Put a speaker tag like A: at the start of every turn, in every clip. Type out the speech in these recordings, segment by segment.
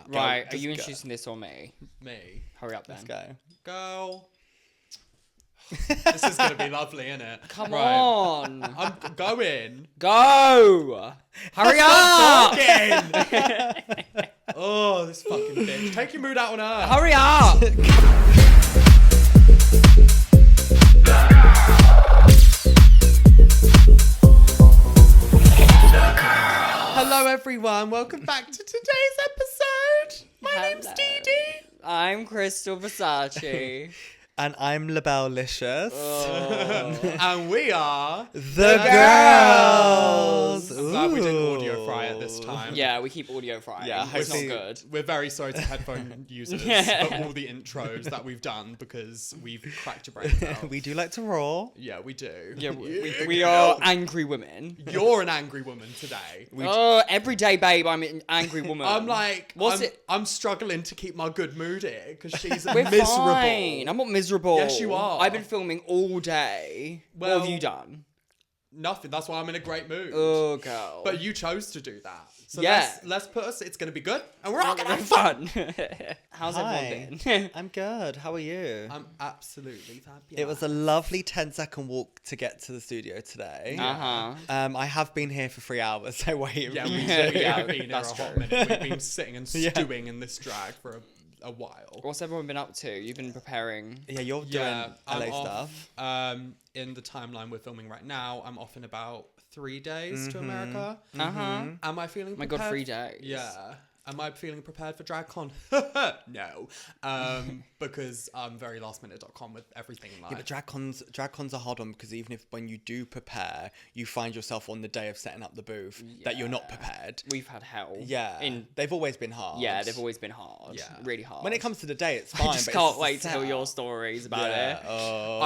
A: Right, are you introducing this or me?
B: Me.
A: Hurry up then.
B: Let's go.
C: Girl. This is going to be lovely, isn't it?
A: Come on.
C: I'm going.
A: Go. Hurry up.
C: Talking. Oh, this fucking bitch. Take your mood out on her.
A: Hurry up.
C: Hello, everyone. Welcome back to today's episode. My name's Dede.
A: I'm Krystal Versace.
B: And I'm La Belle Licious.
C: And we are
B: The Girls.
C: I'm glad we didn't audio fry it this time.
A: Yeah, we keep audio frying.
B: Yeah,
A: it's not
B: hopefully-
A: good.
C: We're very sorry to headphone users for all the intros that we've done because we've cracked your brains out.
B: We do like to roar.
C: Yeah, we do.
A: Yeah, we are angry women.
C: You're an angry woman today.
A: Every day, babe, I'm an angry woman.
C: I'm like,
A: What's it?
C: I'm struggling to keep my good mood here because she's
A: We're
C: miserable.
A: fine. I'm not miserable.
C: Yes, you are.
A: I've been filming all day.
C: Well-
A: What have you done?
C: Nothing. That's why I'm in a great mood.
A: Oh, girl.
C: But you chose to do that. So
A: Yeah.
C: let's put us. It's gonna be good, and we're all gonna have
A: have
C: fun.
A: fun. How's
B: Hi.
A: everyone been?
B: I'm good. How are you?
C: I'm absolutely fabulous.
B: It was a lovely 10-second walk to get to the studio today.
A: Uh-huh.
B: I have been here for 3 hours, so wait.
C: Yeah, we
A: Yeah,
C: have been here a
A: that's
C: hot
A: true.
C: minute. We've been sitting and
B: Yeah.
C: stewing in this drag for a while.
A: What's everyone been up to? You've been preparing.
B: Yeah, you're doing
C: Yeah, I'm
B: LA
C: off.
B: stuff.
C: In the timeline we're filming right now, I'm off in about 3 days to America.
A: Uh-huh.
C: Am I feeling
A: My
C: prepared?
A: God, 3 days.
C: Yeah. Am I feeling prepared for DragCon? No. Because I'm very lastminute.com with everything in life.
B: Yeah, but drag cons are hard on because even if when you do prepare, you find yourself on the day of setting up the booth that you're not prepared.
A: We've had hell.
B: Yeah, they've always been hard.
A: Yeah, they've always been hard.
C: Yeah.
A: Really hard.
B: When it comes to the day, it's fine.
A: I just
B: but
A: can't
B: it's
A: wait to
B: the
A: tell your
B: setup.
A: stories about
B: Yeah.
A: it.
B: Oh.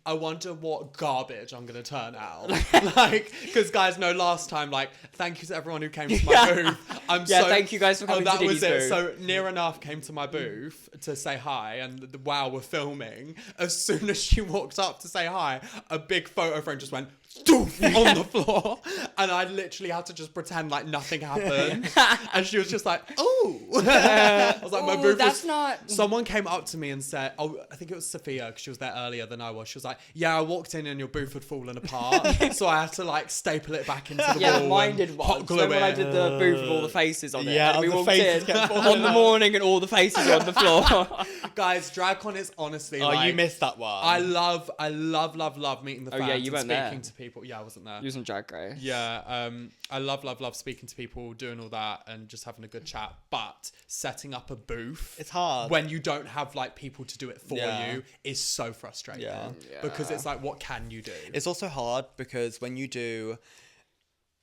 C: I wonder what garbage I'm gonna turn out. Like, because guys know last time, like, thank you to everyone who came to my booth.
A: Thank you guys for coming to
C: that was
A: Didi's
C: it.
A: booth.
C: So Near Enough came to my booth to say hi, and while we're filming, as soon as she walked up to say hi, a big photo frame just went doof on the floor, and I literally had to just pretend like nothing happened. And she was just like, "Oh," I was like, "My
A: Ooh,
C: booth
A: that's
C: was."
A: not.
C: Someone came up to me and said, "Oh, I think it was Sophia because she was there earlier than I was." She was like, "Yeah, I walked in and your booth had fallen apart, so I had to like staple it back into the
A: Yeah,
C: wall
A: mine
C: and
A: did
C: hot
A: once.
C: glue
A: When I
C: it."
A: did the booth with all the faces on it.
B: Yeah,
A: and we
B: all the
A: walked
B: faces
A: in
B: kept falling
A: on the
B: out.
A: morning and all the faces were on the floor.
C: Guys, DragCon is honestly.
B: Oh,
C: like,
B: you missed that one.
C: I love meeting the
A: Oh,
C: fans
A: yeah, you
C: and
A: weren't
C: speaking
A: there.
C: to people. Yeah, I wasn't there.
A: You was on Drag Race.
C: Yeah, I love speaking to people, doing all that, and just having a good chat. But setting up a booth,
B: It's hard.
C: when you don't have like people to do it for
B: Yeah.
C: you, is so frustrating.
B: Yeah.
C: Because it's like, what can you do?
B: It's also hard because when you do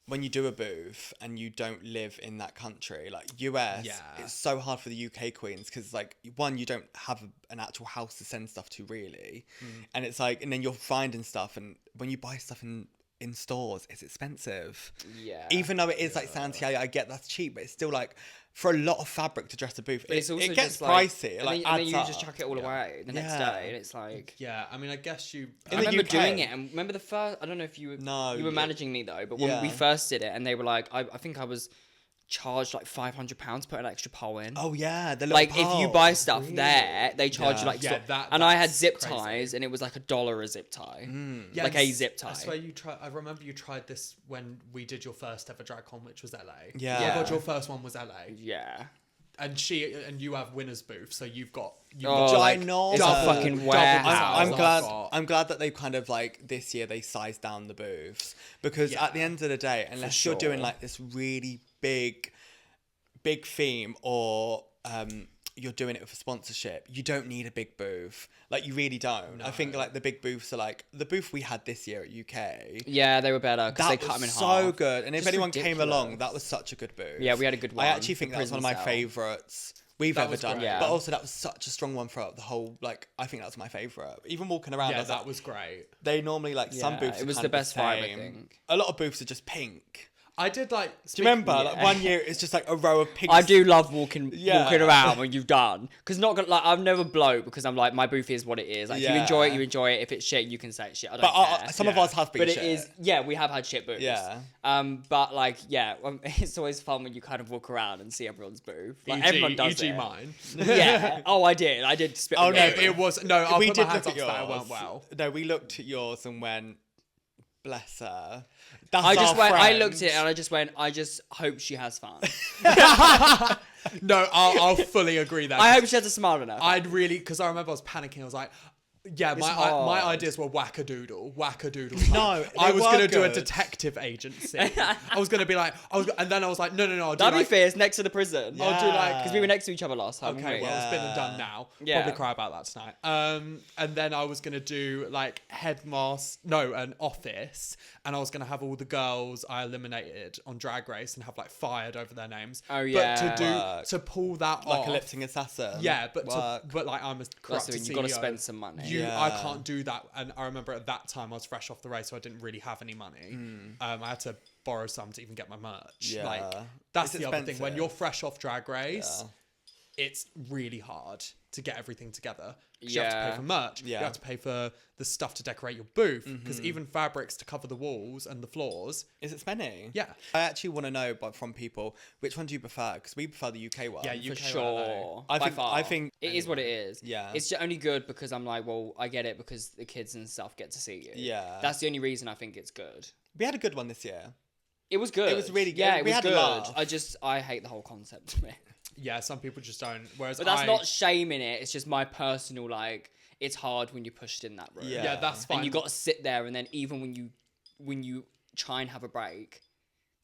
B: a booth and you don't live in that country, like US,
C: Yeah.
B: it's so hard for the UK queens because like one, you don't have an actual house to send stuff to really, and it's like, and then you're finding stuff, and when you buy stuff in stores, it's expensive.
A: Yeah.
B: Even though it is like Santiago, I get that's cheap, but it's still like for a lot of fabric to dress a booth,
A: But it's also
B: it gets
A: just like,
B: pricey.
A: And
B: Like
A: then, and then
B: adds
A: you
B: up.
A: just chuck it all away the next
B: Yeah.
A: day, and it's like.
C: Yeah, I mean, I guess you.
A: I
B: In the
A: remember
B: UK.
A: doing it, and remember the first. I don't know if you were.
B: No,
A: you were
B: yeah.
A: managing me though, but when
B: Yeah.
A: we first did it, and they were like, I think I was charged like £500 to put an extra pole in.
B: Oh yeah, the little
A: Like if you
B: pole.
A: buy stuff there, they charge you
B: Yeah.
A: like.
C: Yeah,
A: and I had
C: that's
A: zip
C: crazy.
A: ties, and it was like $1 a zip tie,
C: Yeah,
A: like a zip tie.
C: I swear you tried. I remember you tried this when we did your first ever DragCon, which was LA.
B: Yeah.
C: Oh my
A: Yeah.
C: God, your first one was LA,
A: Yeah.
C: and you have winners booth, so you've got
A: Oh, like,
B: ginormous.
A: it's a fucking
C: double
A: warehouse.
B: I'm
C: I've
B: glad.
C: got.
B: I'm glad that they kind of like this year they sized down the booths because
C: Yeah.
B: at the end of the day, unless you're doing
A: sure.
B: like this really big theme or you're doing it for sponsorship, you don't need a big booth. Like you really don't. I think like the big booths are like the booth we had this year at UK.
A: Yeah, they were better because they
B: That
A: cut them in
B: was
A: half.
B: so good, and if
A: Just
B: anyone came along,
A: ridiculous.
B: that was such a good booth.
A: Yeah, we had a good one.
B: I actually think
A: The
B: that was one of
A: prison
B: my
A: cell.
B: favourites we've
C: That
B: ever
C: was
B: done.
C: great.
A: Yeah.
B: But also that was such a strong one throughout the whole. Like I think that was my favourite. Even walking around, I
C: Yeah,
B: was
C: that
B: like,
C: was great.
B: they normally like some
A: Yeah,
B: booths.
A: it
B: are
A: was
B: kind
A: the
B: of
A: best vibe, I
B: same.
A: think.
B: A lot of booths are just pink.
C: I did like.
B: Do you remember? Like, one year it's just like a row of pigs.
A: I do love walking
B: Yeah.
A: around when you've done, because not gonna, like, I've never blow because I'm like, my booth is what it is. Like, if you enjoy it, you enjoy it. If it's shit, you can say it's shit. I don't care.
B: Some of us have been
A: But
B: shit.
A: it is, yeah, we have had shit booths.
B: Yeah.
A: But like, yeah, it's always fun when you kind of walk around and see everyone's booth. Like,
C: E.g.,
A: everyone does
C: E.g.
A: it.
C: mine.
A: Yeah. Oh, I did spit.
B: Oh,
A: on
B: no,
A: your
B: but
C: It was no. I'll
B: we
C: put
B: did
C: my hands
B: look
C: up
B: at
C: that
B: yours.
C: it went well.
B: No, we looked at yours and went, bless her.
A: I looked at it and I just went, I just hope she has fun.
C: No, I'll fully agree that.
A: I hope she has a smile on her.
C: I'd really, because I remember I was panicking. I was like, yeah, my
A: hard.
C: ideas were whack-a-doodle.
B: No,
C: I was
B: going
C: to do a detective agency. I was going to be like, and then I was like, no, I'll do
A: That'd
C: like,
A: be fierce, next to the prison.
B: Yeah.
C: I'll do like,
A: Because we were next to each other last time.
C: okay,
A: weren't we?
C: well, it's been and done now.
A: Yeah.
C: Probably cry about that tonight. And then I was gonna do like an office, and I was gonna have all the girls I eliminated on Drag Race and have like fired over their names.
A: Oh, yeah.
C: But to pull that
B: like
C: off,
B: a lip-sync assassin.
C: yeah, but
B: Work.
C: but like I'm a
A: That's
C: corrupt
A: the thing,
C: CEO.
A: you've got to spend some money.
C: I can't do that. And I remember at that time I was fresh off the race, so I didn't really have any money. I had to borrow some to even get my merch.
B: Yeah.
C: Like that's
B: It's
C: the other thing. When
B: expensive.
C: you're fresh off Drag Race, it's really hard to get everything together. 'Cause you have to pay for merch.
B: Yeah.
C: You have to pay for the stuff to decorate your booth, because even fabrics to cover the walls and the floors.
B: Is it spending?
C: Yeah.
B: I actually want to know from people, which one do you prefer? Because we prefer the UK one.
C: Yeah,
A: For
C: UK
A: sure.
B: I
A: By
B: think-
A: far.
B: I think-
A: it is what it is.
B: Yeah.
A: It's just only good because I'm like, well, I get it because the kids and stuff get to see you.
B: Yeah.
A: That's the only reason I think it's good.
B: We had a good one this year.
A: It was good.
B: It was really good.
A: Yeah, it
B: We
A: was
B: had a
A: good.
B: laugh.
A: I hate the whole concept of it.
C: Yeah, some people just don't. Whereas
A: But that's not shaming it. It's just my personal, like, it's hard when you're pushed in that room.
B: Yeah.
C: Yeah, that's fine.
A: And you got to sit there, and then even when you try and have a break,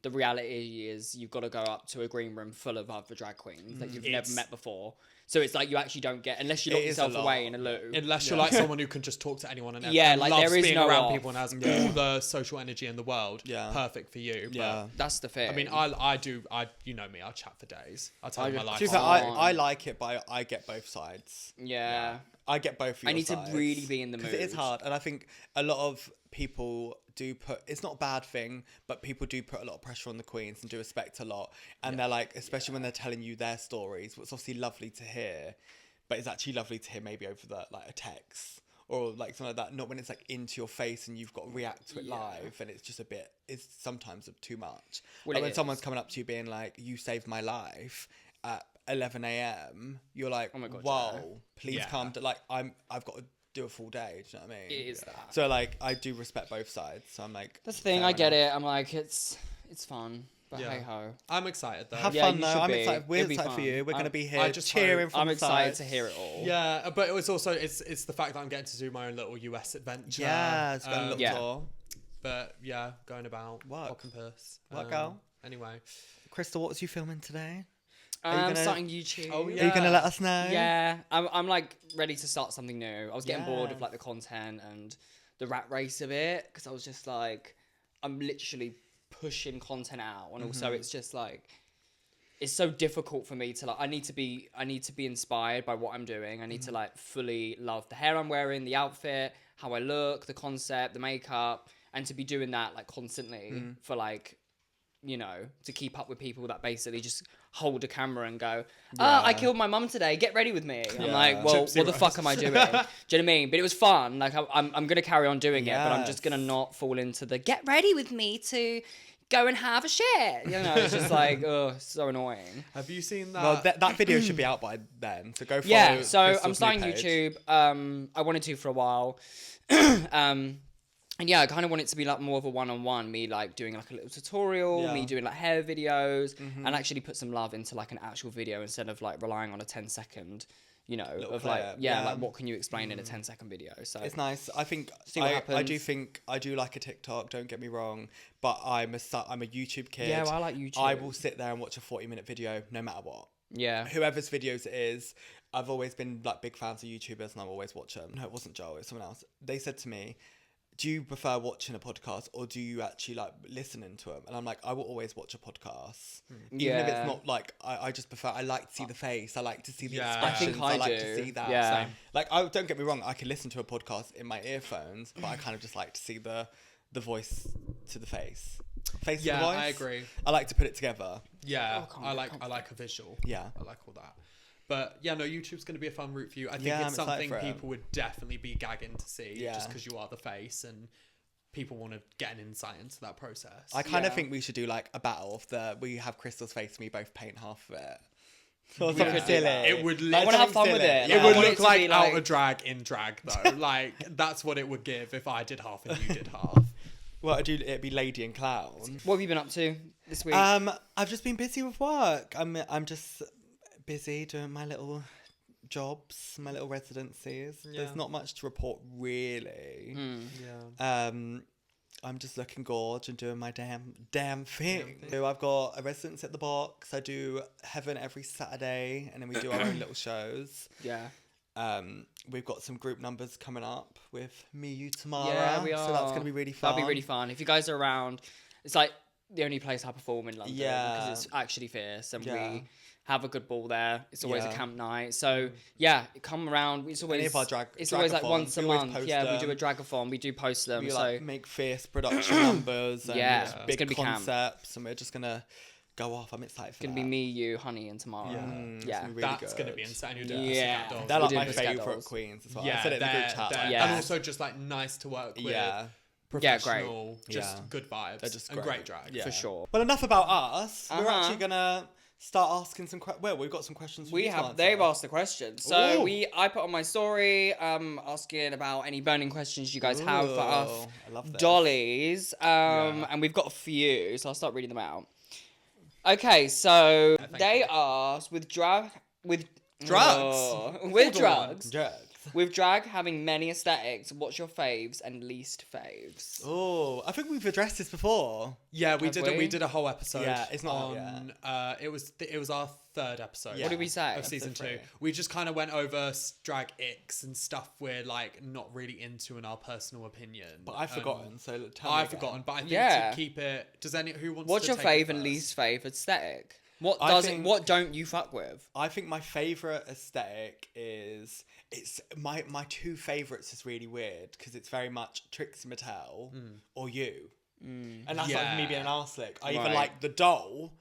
A: the reality is you've got to go up to a green room full of other drag queens that you've never met before. So it's like you actually don't get, unless you lock
B: It is a
A: yourself away
B: lot.
A: in a loop.
C: Unless you're like someone who can just talk to anyone and
A: Yeah,
C: and
A: like,
C: loves
A: there is
C: being
A: no
C: around
A: off.
C: people and has all the social energy in the world.
B: Yeah.
C: Perfect for you. But,
B: Yeah.
A: That's the thing.
C: I mean, I you know me, I chat for days. I tell you my life.
B: To be fair,
A: can't.
B: I like it, but I get both sides.
A: yeah.
B: I get both of your
A: I need
B: sides.
A: to really be in the
B: Because it is
A: mood.
B: hard. And I think a lot of people do put, it's not a bad thing, but people do put a lot of pressure on the queens and do expect a lot. And they're like, especially when they're telling you their stories, what's obviously lovely to hear, but it's actually lovely to hear maybe over like a text or like something like that. Not when it's like into your face and you've got to react to it live, and it's just it's sometimes too much.
A: Well,
B: Like
A: it
B: when someone's
A: is.
B: coming up to you being like, you saved my life at 11 a.m, you're like,
A: Oh my God,
B: whoa,
A: yeah.
B: please
C: Yeah.
B: come. Like I've got to do a full day. Do you know what I mean?
A: It is that.
B: So like I do respect both sides. So I'm like,
A: That's the thing.
B: fair
A: I get
B: enough.
A: it. I'm like, it's fun. But
C: Yeah.
A: hey ho.
C: I'm excited though.
B: Have
A: Yeah,
B: fun
A: you
B: though.
A: should
B: I'm
A: be.
B: excited. We're
A: It'll be
B: excited for
A: fun.
B: you. We're gonna be here
C: I just
B: cheering
C: hope-
B: from
A: I'm
B: the
A: excited
B: sides.
A: to hear it all.
C: Yeah, but it's also it's the fact that I'm getting to do my own little US adventure.
B: Yeah, it's got a little
A: Yeah.
B: tour.
C: But yeah, going about
B: Work.
C: Pock and Puss.
B: Work, girl.
C: Anyway,
B: Krystal, what was you filming today? Are you
A: I'm
B: gonna-
A: starting YouTube.
C: Oh,
B: Are
C: yeah.
B: you gonna let us know?
A: Yeah, I'm like ready to start something new. I was getting bored
B: Yeah.
A: of like the content and the rat race of it, because I was just like, I'm literally pushing content out, and also it's just like, it's so difficult for me to like. I need to be inspired by what I'm doing. I need to like fully love the hair I'm wearing, the outfit, how I look, the concept, the makeup, and to be doing that like constantly for like, you know, to keep up with people that basically just hold a camera and go, I killed my mum today, get ready with me. I'm like, well,
C: Gypsy
A: what the
C: Rose.
A: fuck am I doing? Do you know what I mean? But it was fun. Like, I'm going to carry on doing it, but I'm just going to
B: Yes.
A: not fall into the get ready with me to go and have a shit. You know, it's just like, oh, so annoying.
C: have you seen that?
B: Well, that video should be out by then. So go follow.
A: Yeah, so
B: Krystal's
A: I'm
B: new
A: starting
B: page.
A: YouTube. I wanted to for a while. And yeah, I kind of want it to be like more of a one-on-one, me like doing like a little tutorial,
B: Yeah.
A: me doing like hair videos, and actually put some love into like an actual video instead of like relying on a 10-second, you know,
B: Little
A: of like,
B: clip,
A: yeah,
B: yeah.
A: like what can you explain in a 10-second video? So
B: It's nice. I think
A: See what
B: I
A: happens.
B: do think I do like a TikTok. Don't get me wrong, but I'm a YouTube kid.
A: Yeah, well, I like YouTube.
B: I will sit there and watch a 40-minute video no matter what.
A: yeah,
B: Whoever's videos it is. I've always been like big fans of YouTubers, and I always watch them. No, it wasn't Joel. It was someone else. They said to me, do you prefer watching a podcast or do you actually like listening to them? And I'm like, I will always watch a podcast. Even if
A: Yeah.
B: it's not like, I just prefer, I like to see the face. I like to see the
C: Yeah.
B: expressions.
A: I
B: like
A: do.
B: to see that.
A: Yeah.
C: Same.
B: Like, don't get me wrong, I can listen to a podcast in my earphones, but I kind of just like to see the voice to the face. face of the
C: Yeah,
B: voice.
C: I agree.
B: I like to put it together.
C: Yeah,
A: Oh,
C: I like a visual.
B: Yeah.
C: I like all that. But yeah, no, YouTube's going to be a fun route for you. I think
B: Yeah,
C: it's
B: I'm excited
C: something
B: for it.
C: people would definitely be gagging to see
B: Yeah.
C: just because you are the face and people want to get an insight into that process.
B: I kind of
A: Yeah.
B: think we should do like a battle of we have Krystal's face and we both paint half of it. Or
A: We
B: something
A: could do
B: silly.
A: that.
C: It would
A: I want to have fun with it.
C: It
A: Like, I
C: would
A: want
C: look
A: to
C: like
A: be
C: out of drag in drag though. Like that's what it would give if I did half and you did half.
B: Well, it'd be lady and clown.
A: What have you been up to this week?
B: I've just been busy with work. I'm just busy doing my little jobs, my little residencies.
C: Yeah.
B: There's not much to report really.
C: Yeah.
B: I'm just looking gorge and doing my damn thing. So I've got a residence at the Box. I do Heaven every Saturday, and then we do our own little shows.
A: Yeah.
B: We've got some group numbers coming up with Me, You, Tamara.
A: Yeah, we are.
B: So that's gonna be really fun.
A: That'll be really fun. If you guys are around, it's like the only place I perform in London
B: Yeah.
A: because it's actually fierce and
B: Yeah.
A: we have a good ball there. It's always a
B: Yeah.
A: camp night. So yeah, come around. It's always
B: of our drag-
A: it's always like
B: dragathons,
A: once a
B: we always
A: month.
B: post
A: Yeah, we do
B: them.
A: a dragathon. We do post them.
B: We
A: so
B: like make fierce production numbers and
A: Yeah, it's
B: big
A: gonna be camp.
B: concepts, and we're just gonna go off. I'm excited for
A: it's gonna
B: that.
A: be me, you, Honey, and Tamara.
B: It's
A: Yeah.
B: gonna be really
C: That's
B: good.
C: going to be insane. You're doing
A: Yeah.
C: Pussycat Dolls.
B: They're
A: We're
B: like
A: doing
B: my
A: Pussycat
B: favourite
A: Dolls.
B: queens as well.
C: Yeah,
B: I said it in the group
C: they're-
B: chat.
C: they're-
B: like,
A: Yeah.
C: And also just like nice to work with.
B: yeah.
A: Yeah, great.
C: Professional, just
B: Yeah.
C: good vibes.
B: They're just
C: and
B: great.
C: great drag.
B: Yeah.
A: For sure.
B: Well, enough about us. We're
A: Uh-huh.
B: actually gonna start asking some questions. Well, we've got some questions for
A: We
B: you to
A: have.
B: answer.
A: They've asked the question. So
B: Ooh.
A: I put on my story asking about any burning questions you guys have for us
B: Ooh, I love this.
A: dollies. And we've got a few, so I'll start reading them out. Okay, so
C: thank
A: they
C: you.
A: asked with drugs.
B: Drugs?
A: With drugs.
B: Drugs.
A: With drag having many aesthetics, what's your faves and least faves?
B: Oh, I think we've addressed this before.
C: Yeah, we
A: Have
C: did.
A: we?
C: We did a whole episode.
B: Yeah, it's not out
C: on. It was our third episode.
B: Yeah.
A: What did we say?
C: Of season
B: Episode
C: 2.
B: 3.
C: We just kind of went over drag icks and stuff we're like not really into in our personal opinion.
B: But I've forgotten, so tell me
C: I've
B: again.
C: forgotten, but I think
A: Yeah.
C: to keep it. Does who wants?
A: What's
C: to
A: your
C: take it
A: fave and
C: first?
A: least fave aesthetic? What
B: I
A: does
B: think-
A: what don't you fuck with?
B: I think my favourite aesthetic is my two favourites is really weird because it's very much Trixie Mattel or you, and that's like me
C: Yeah.
B: being an arse-lick. I either
A: Right.
B: like the doll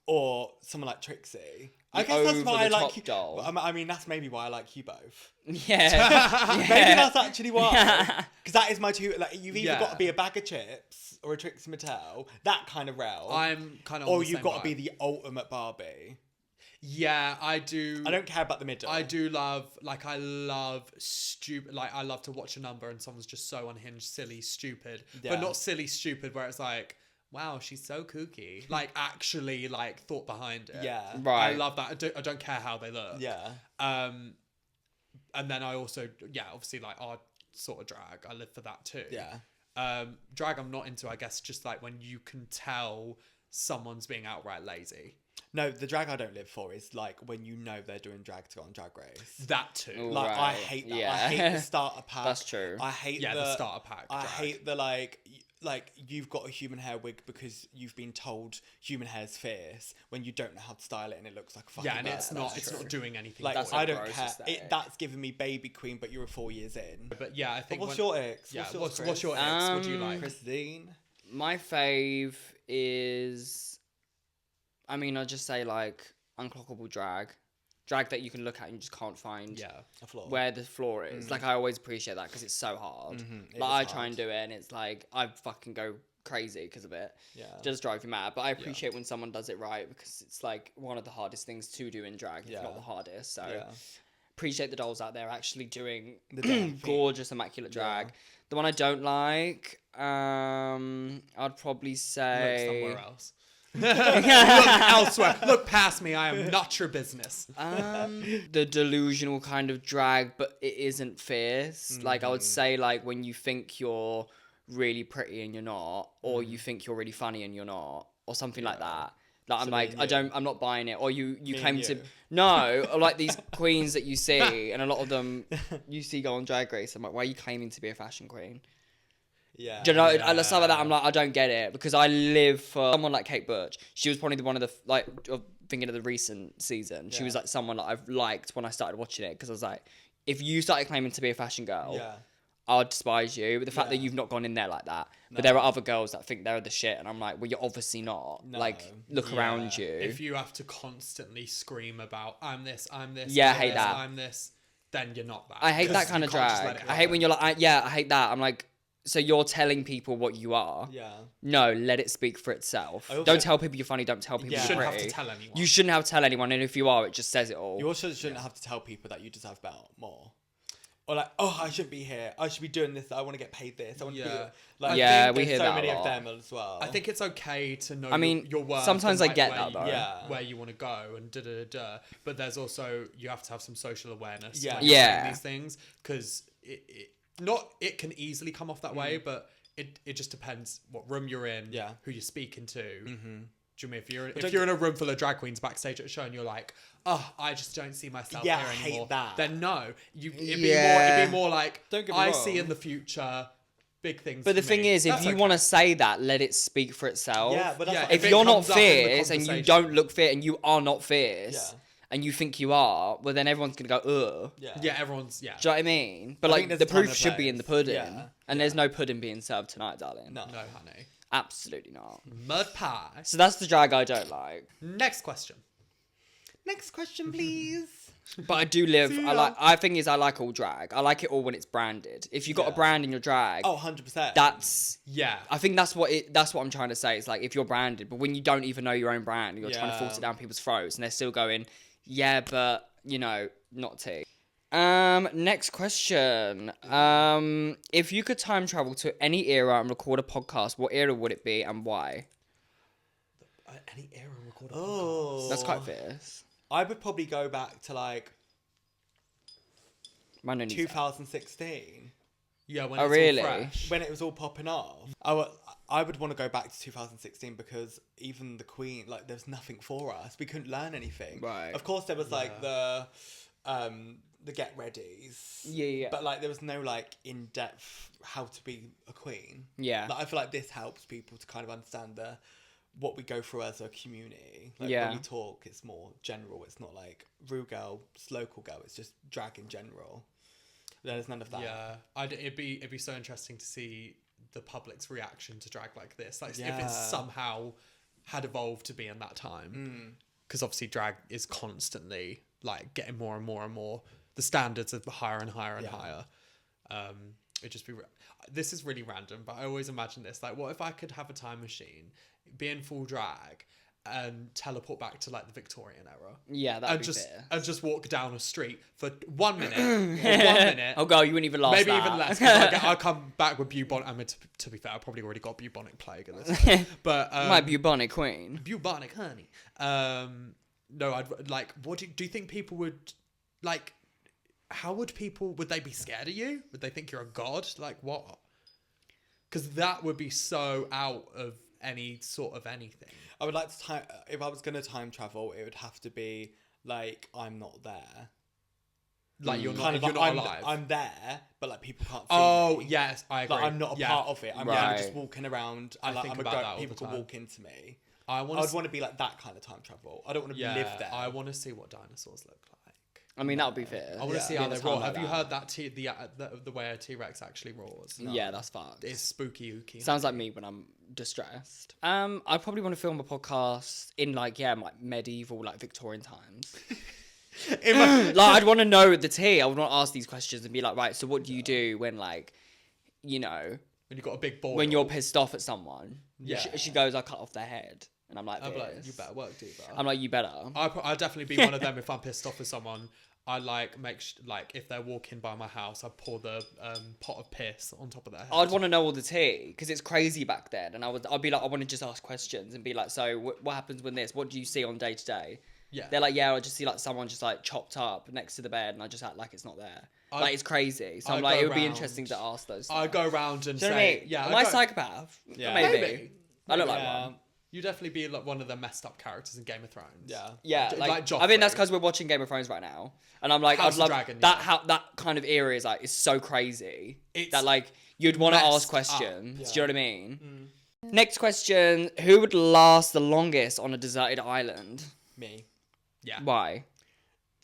B: or someone like Trixie. I
A: The
B: guess that's why I
A: over-the-top
B: like you.
A: doll.
B: I mean, that's maybe why I like you both.
A: Yeah.
B: Maybe that's actually why. Because that is my two. Like, you've either
C: Yeah.
B: got to be a bag of chips or a Trixie Mattel, that kind of realm,
C: I'm kind of.
B: or you've got to be the ultimate Barbie.
C: Yeah, I do.
B: I don't care about the middle.
C: I do love, like, I love stupid, like, I love to watch a number and someone's just so unhinged, silly, stupid,
B: Yeah.
C: but not silly, stupid, where it's like, wow, she's so kooky. Like, actually, like, thought behind it.
B: Yeah.
A: Right.
C: I love that. I don't care how they look.
B: Yeah.
C: And then I also, obviously, like, art sort of drag. I live for that too.
B: Yeah.
C: Drag I'm not into, I guess, just like when you can tell someone's being outright lazy.
B: No, the drag I don't live for is like when you know they're doing drag to go on Drag Race.
C: That too.
A: Ooh.
B: Like I
A: Right,
B: hate that.
A: yeah.
B: I hate the starter pack.
A: That's true.
B: I hate
C: Yeah, the starter pack
B: I
C: drag.
B: hate the like you've got a human hair wig because you've been told human hair's fierce when you don't know how to style it and it looks like a fucking
C: Yeah, and it's
B: bird.
C: not.
A: that's
C: It's
A: true.
C: not doing anything.
B: Like
A: That's
C: for
B: I
A: a
C: it.
B: don't
A: gross
B: care.
A: aesthetic.
B: That's giving me baby queen, but you're 4 years in.
C: But yeah, I
B: But
C: think.
B: what's your ex?
C: Yeah,
B: What's
C: what's your ex? What do you like?
B: Christine?
A: My fave is, I mean, I'll just say like unclockable drag that you can look at and you just can't find
C: Yeah.
B: A flaw.
A: where the floor is. Like I always appreciate that because it's so hard.
B: It
A: Like I
B: is
A: try and
B: hard.
A: do it and it's like I fucking go crazy because of it.
B: Yeah.
A: Just drive you mad. But I appreciate when someone does it right because it's like one of the hardest things to do in drag, if
B: Yeah.
A: not the hardest. So
B: Yeah.
A: appreciate the dolls out there actually doing
B: The damn thing.
A: gorgeous, immaculate drag.
B: Yeah.
A: The one I don't like, I'd probably
C: Look
A: say
C: somewhere else. Look elsewhere. Look past me. I am not your business.
A: the delusional kind of drag, but it isn't fierce. Like I would say, like when you think you're really pretty and you're not, or you think you're really funny and you're not, or something like that. Like I'm
B: So
A: like,
B: me and
A: I'm not buying it. Or you
B: Me
A: claim
B: and
A: to
B: you.
A: no, or like these queens that you see, and a lot of them you see go on Drag Race. I'm like, why are you claiming to be a fashion queen?
B: Yeah.
A: Do you know,
C: Yeah.
A: stuff like that, I'm like, I don't get it because I live for someone like Kate Butch. She was probably one of the thinking of the recent season. She was like someone that I've liked when I started watching it because I was like, if you started claiming to be a fashion girl,
B: Yeah.
A: I'll despise you. But the fact that
B: Yeah.
A: you've not gone in there like that.
B: No.
A: But there are other girls that think they're the shit, and I'm like, well, you're obviously not.
B: No.
A: Like, look around you.
C: If you have to constantly scream about I'm this,
A: Yeah, I
C: I'm
A: hate
C: this,
A: that.
C: I'm this, then you're not that.
A: I hate that
C: 'Cause
A: kind
C: you
A: of
C: can't just let
A: drag.
C: it
A: I hate when
C: happen.
A: you're like, I hate that. I'm like, so you're telling people what you are.
B: Yeah.
A: No, let it speak for itself.
B: I also-
A: Don't tell people you're funny. Don't tell people
C: You
B: Yeah.
A: you're
C: shouldn't have
A: pretty.
C: to tell anyone.
A: You shouldn't have to tell anyone, and if you are, it just says it all.
B: You also shouldn't have to tell people that you deserve more. Or like, oh, I shouldn't be here. I should be doing this. I want to get paid this. I want to be
C: Yeah.
B: like,
A: Yeah,
B: I think
A: we
B: there's
A: hear
B: so
A: that a
B: many
A: lot.
B: of them as well.
C: I think it's okay to know
A: I mean,
C: your worth.
A: sometimes
C: and,
A: I get
C: where
A: that,
C: you-
A: though.
B: Yeah.
C: Where you want to go and But there's also, you have to have some social awareness.
B: Yeah.
C: when you're saying
A: Yeah.
C: These things, because it can easily come off that way, but it just depends what room you're in,
B: Yeah.
C: who you're speaking to.
B: Mm-hmm.
C: Do you mean if
B: don't
C: you're in a room full of drag queens backstage at a show and you're like, oh, I just don't see myself
B: Yeah,
C: here
B: I hate
C: anymore.
B: that.
C: Then no, it'd
A: Yeah.
C: be more like,
B: Don't get me
C: I
B: wrong.
C: see in the future big things.
A: But the
C: for
A: thing
C: me.
A: is, if
C: That's
A: you
C: okay.
A: want to say that, let it speak for itself.
B: Yeah, but that's
C: Yeah,
B: like,
A: if
C: it
A: you're not
C: comes up in the
A: fierce and you
C: conversation.
A: don't look fit and you are not fierce
B: Yeah.
A: and you think you are, well, then everyone's going to go, ugh.
B: yeah.
C: Yeah, everyone's
A: Do you know what I mean? But
B: I
A: like,
B: think there's
A: the
B: a time
A: proof
B: and
A: should be in the
B: place.
A: pudding.
B: Yeah.
A: And there's no pudding being served tonight, darling.
B: No.
C: No, honey.
A: Absolutely not.
C: Mud pie.
A: So that's the drag I don't like.
C: Next question.
B: Next question, please.
A: But I do live.
B: See
A: I
B: ya.
A: like. I think is I like all drag. I like it all when it's branded. If you got a
B: Yeah.
A: brand in your drag,
B: Oh, 100%.
A: that's.
C: Yeah.
A: I think that's what I'm trying to say. It's like if you're branded, but when you don't even know your own brand, you're trying to force
B: Yeah.
A: it down people's throats, and they're still going, yeah, but not tea. Next question. If you could time travel to any era and record a podcast, what era would it be and why?
C: Any era recorded.
B: Oh.
A: That's quite fierce.
B: I would probably go back to like
A: Mine only
B: 2016
C: Yeah, when
A: Oh,
C: it's
A: really?
C: all fresh.
B: when it was all popping off. I would want to go back to 2016 because even the Queen, like, there's nothing for us. We couldn't learn anything.
A: Right.
B: Of course, there was like the get readies.
A: Yeah.
B: But like, there was no like in depth how to be a queen.
A: Yeah.
B: Like, I feel like this helps people to kind of understand what we go through as a community. Like,
A: Yeah.
B: when we talk, it's more general. It's not like RuGirl, it's local girl. It's just drag in general. There's none of that.
C: Yeah, it'd be so interesting to see the public's reaction to drag like this. Like if
B: Yeah.
C: it somehow had evolved to be in that time, because obviously drag is constantly like getting more and more and more. The standards are higher and higher and
B: Yeah.
C: higher. It'd just be. This is really random, but I always imagine this. Like, what if I could have a time machine, be in full drag, and teleport back to like the Victorian era?
A: Yeah, that'd
C: And
A: be
C: just
A: fair.
C: and just walk down a street for 1 minute, or 1 minute.
A: Oh, girl, you wouldn't even last
C: Maybe
A: that.
C: even less. 'Cause I'll come back with bubonic. I mean, to be fair, I probably already got bubonic plague at this point. But
A: My bubonic queen.
C: bubonic honey. No, I'd like. What do you think people would like? How would people? Would they be scared of you? Would they think you're a god? Like what? Because that would be so out of any sort of anything.
B: I would like to time. If I was going to time travel, it would have to be like I'm not there.
C: Like you're
B: Kind
C: not.
B: of
C: You're
B: like,
C: not alive.
B: I'm there, but like people can't see
C: Oh
B: me.
C: yes, I agree.
B: Like I'm not a part of it. I'm kind
A: Right.
B: of just walking around.
C: I
B: And like,
C: think
B: I'm a
C: about
B: goat.
C: that all
B: People
C: the
B: can
C: time.
B: walk into me.
C: I
B: I'd
C: want
B: want to be like that kind of time travel. I don't want to
C: yeah,
B: live there.
C: I want to see what dinosaurs look like.
A: I mean, that would be fair.
C: I want to
B: Yeah.
C: see
A: Be
C: how
A: in a
C: they
A: time
C: roar.
A: like
C: Have you
A: that.
C: heard that the way a T-Rex actually roars?
A: Yeah, that's fucked.
C: It's spooky ooky.
A: Sounds like me when I'm distressed. I'd probably want to film a podcast in like medieval, like Victorian times. Like I'd want to know the tea. I would want to ask these questions and be like, right, so what do you do when like,
C: when you've got a big ball.
A: when you're pissed off at someone?
C: Yeah.
A: She goes, I cut off their head. And I'm like,
C: I'm like,
A: this.
C: you better work, dude.
A: I'm like, you better.
C: I'll definitely be one of them if I'm pissed off with someone. I like like if they're walking by my house, I pour the pot of piss on top of their head.
A: I'd want to know all the tea because it's crazy back then, and I'd be like, I want to just ask questions and be like, so what happens when this? What do you see on day to day?
C: Yeah.
A: They're like, yeah, I just see like someone just like chopped up next to the bed, and I just act like it's not there. Like it's crazy. So I'm
C: I'd
A: like,
C: go
A: it would be
C: round-
A: interesting to ask those.
C: I go around and
A: Do you know what I
C: say,
A: mean?
C: yeah.
A: Am I a psychopath?
B: Yeah.
A: Maybe. I look like
B: Yeah.
A: one.
C: You definitely be like one of the messed up characters in Game of Thrones.
B: Yeah.
A: Yeah,
C: Like
A: I think that's
C: Joffrey.
A: because we're watching Game of Thrones right now, and I'm like,
C: House
A: I'd
C: of
A: love
C: Dragon,
A: that.
C: yeah.
A: How that kind of era is like, it's so crazy
C: It's
A: that like you'd want to
C: messed
A: ask
C: up.
A: questions. Do you know what I mean?
B: Mm.
A: Next question: who would last the longest on a deserted island?
B: Me.
C: Yeah.
A: Why?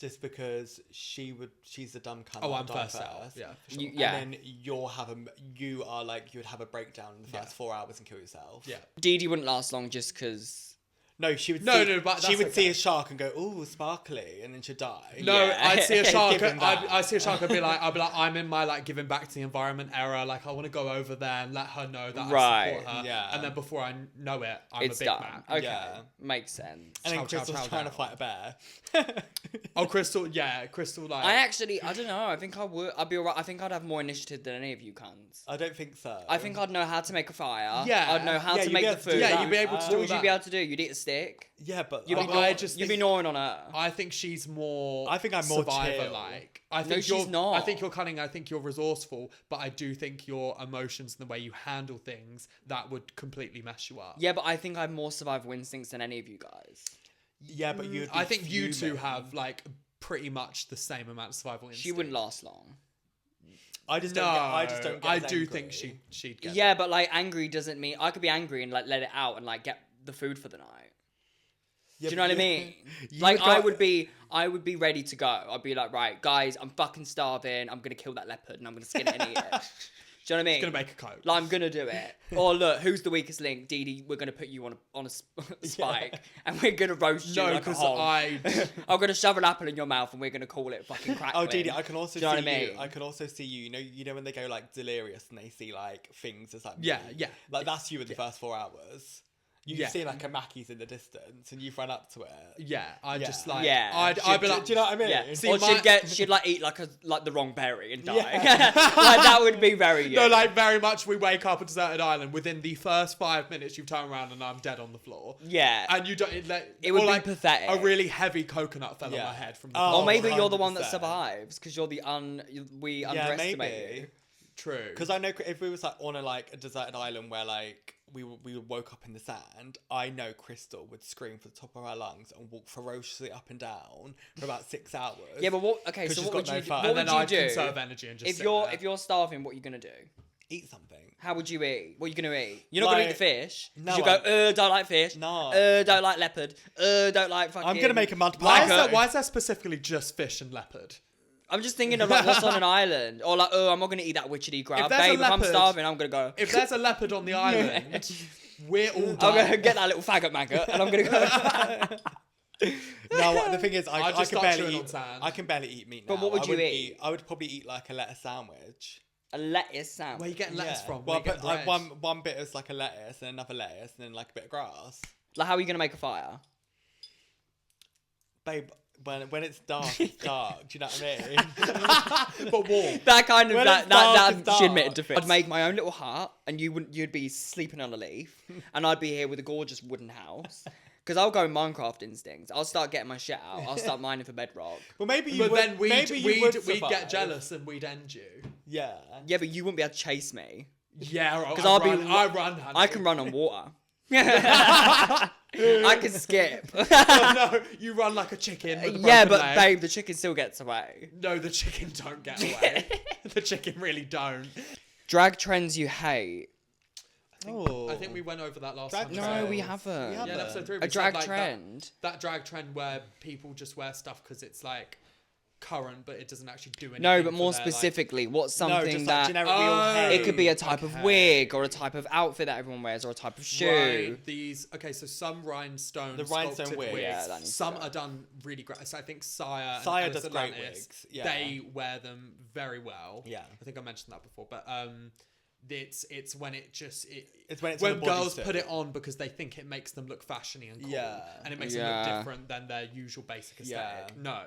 B: just because she's the dumb cunt.
C: Oh, I'm
B: that'll die
C: first out. Yeah, for sure.
A: Yeah.
B: And then you would have a breakdown in the first 4 hours and kill yourself.
C: Yeah.
A: Dede wouldn't last long just because.
B: No, she would.
C: But
B: she would
C: that's
B: see
C: okay.
B: a shark and go, "Ooh, sparkly," and then she'd die.
C: No,
A: Yeah.
C: I'd see a shark.
B: Given that.
C: I see a shark. I'd be like, I'm in my like giving back to the environment era. Like, I want to go over there and let her know that I support her.
B: Yeah.
C: And then before I know it, I'm
A: It's
C: a big
A: done.
C: man.
A: Okay.
B: Yeah.
A: Makes sense.
B: And then
C: Chow, chow,
B: Krystal's
C: chow
B: trying to
C: down.
B: fight a bear.
C: Oh, Krystal. Yeah, Krystal. Like,
A: I don't know. I think I would. I'd be alright. I think I'd have more initiative than any of you cunts.
B: I don't think so.
A: I think I'd know how to make a fire.
C: Yeah.
A: I'd know how
B: Yeah,
A: to
B: you'd
A: make
B: be
A: the
B: able to do
A: food.
C: yeah,
B: that.
C: you'd be able to
A: What
C: do
A: would you
C: that.
A: be able to do? You'd eat a stick.
B: Yeah, but
A: You'd be,
C: I just
A: you'd be
C: think-
A: gnawing on her.
C: I think she's more.
B: I think I'm more
C: survivor-like. I think
A: she's
C: you're,
A: not.
C: I think you're cunning. I think you're resourceful. But I do think your emotions and the way you handle things that would completely mess you up.
A: Yeah, but I think I have more survival instincts than any of you guys.
B: yeah, but you'd.
C: I think you two
B: fuming.
C: have like pretty much the same amount of survival instinct.
A: She wouldn't last long.
B: I just
C: No,
B: don't. I just don't. Get
C: I
B: as
C: do
B: angry.
C: think she'd get.
A: Yeah, but like angry doesn't mean I could be angry and like let it out and like get the food for the night.
B: Yeah,
A: Do you know
B: but
A: what I mean?
B: you
A: Like
B: would go-
A: I would be ready to go. I'd be like, right, guys, I'm fucking starving. I'm gonna kill that leopard and I'm gonna skin it and eat it. Do you know what I mean?
C: Gonna make a coat.
A: Like, I'm gonna do it. Or look, who's the weakest link? Dede, we're gonna put you on a spike and we're gonna roast you
C: No,
A: like a
C: because
A: hog. I'm gonna shove an apple in your mouth and we're gonna call it fucking crackling.
B: Oh, Dede, I can also
A: Do you know
B: see
A: what I
B: you.
A: mean?
B: I can also see you. You know when they go like delirious and they see like things as like
C: Yeah,
B: meat?
C: yeah.
B: Like that's you in the first 4 hours. You
C: Yeah.
B: see like a Mackey's in the distance and you've run up to it.
C: Yeah, I
B: Yeah.
C: just like.
A: Yeah.
C: I'd be
B: Do
C: like.
B: you know what I mean?
A: Yeah.
C: See,
A: or
C: my-
A: she'd like eat like the wrong berry and die.
B: Yeah.
A: Like that would be very you.
C: No, like very much. We wake up a deserted island. Within the first 5 minutes, you turn around and I'm dead on the floor.
A: Yeah.
C: And you don't.
A: It would
C: or
A: be
C: like
A: pathetic.
C: A really heavy coconut fell on
B: Yeah.
C: my head from the.
B: Oh,
A: Or maybe you're the one that
B: 100%.
A: survives because you're the we
B: Yeah,
A: underestimate
B: maybe.
A: you.
C: True.
B: Because I know if we was like on a deserted island where like we woke up in the sand, I know Krystal would scream for the top of her lungs and walk ferociously up and down for about 6 hours.
A: Yeah, but what? Okay,
B: 'Cause
A: so
B: she's
A: what would
B: got no
A: you?
B: fun.
A: What
C: And
A: would
C: then
A: you
C: I'd
A: do
C: conserve energy and just
A: if
C: sit
A: you're
C: there.
A: if you're starving? What are you gonna do?
B: Eat something.
A: How would you eat? What are you gonna eat? You're not gonna eat the
B: Like-
A: fish.
B: No,
A: You go, don't like fish.
B: No.
A: Don't like leopard. Don't like fucking.
B: I'm gonna make a mud
C: Why
B: pie.
C: why is that specifically just fish and leopard?
A: I'm just thinking of like what's on an island, or like, I'm not gonna eat that witchetty crab.
C: there's a
A: Babe, if I'm
C: leopard-
A: starving, I'm gonna go.
C: If there's a leopard on the island, we're all
A: I'm
C: done.
A: gonna get that little faggot maggot, and I'm gonna go.
B: No, the thing is,
C: I'd
B: I
C: just
B: can
C: start
B: barely
C: chewing on
B: eat.
C: sand.
B: I can barely eat meat.
A: But
B: now.
A: what would
B: I
A: you
B: wouldn't
A: eat?
B: I would probably eat like a lettuce sandwich.
A: A lettuce sandwich.
C: Where you getting lettuce
B: Yeah.
C: from?
B: Well,
C: Where you
B: but
C: get bread?
B: one bit is like a lettuce and another lettuce and then like a bit of grass.
A: Like, how are you gonna make a fire?
B: Babe, when it's dark, it's dark. Do you know what I mean?
C: But warm.
A: That kind of
B: When
A: that
B: it's dark,
A: that
B: it's
A: she admitted
B: dark.
A: to. I'd make my own little hut, and you'd be sleeping on a leaf, and I'd be here with a gorgeous wooden house. Because I'll go Minecraft instincts. I'll start getting my shit out. I'll start mining for bedrock.
B: Well, maybe you
C: But
B: would.
C: then
B: maybe you
C: we'd
B: would
C: get
B: survive.
C: jealous and we'd end you.
B: Yeah.
A: Yeah, but you wouldn't be able to chase me.
C: Yeah,
A: Because
C: I
A: I'll be.
C: run, honey.
A: I can run on water. I can skip.
C: No, you run like a chicken with a
A: Yeah,
C: broken
A: but
C: leg.
A: babe, the chicken still gets away.
C: No, the chicken don't get away. The chicken really don't.
A: Drag trends you hate.
B: Oh.
C: I think we went over that last
B: Drag
C: time.
A: No,
B: trends.
A: we haven't.
B: We
C: Yeah, in episode 3.
A: A
C: we said,
A: drag
C: like,
A: trend.
C: That drag trend where people just wear stuff because it's like current, but it doesn't actually do anything.
A: No, but
C: for
A: more
C: their,
A: specifically, what's
B: No,
A: something
B: just
A: that
B: like generic we all
C: Oh.
B: hate.
A: it could be a type of
C: Okay.
A: wig or a type of outfit that everyone wears or a type of
C: Like,
A: shoe.
C: right, these so some rhinestone
B: The rhinestone
C: sculpted
B: wig.
C: wigs.
A: Yeah, that needs to
C: Some
A: go.
C: are done really great. So I think Saya
B: Saya
C: and
B: does
C: Alice
B: great
C: Atlantis,
B: wigs, yeah.
C: they wear them very well.
B: Yeah.
C: I think I mentioned that before, but it's when it just
B: It's when it's
C: when
B: in a
C: girls
B: bodysuit.
C: put it on because they think it makes them look fashiony and cool,
B: Yeah.
C: and it makes them
A: Yeah.
C: look different than their usual basic aesthetic.
B: Yeah.
C: No,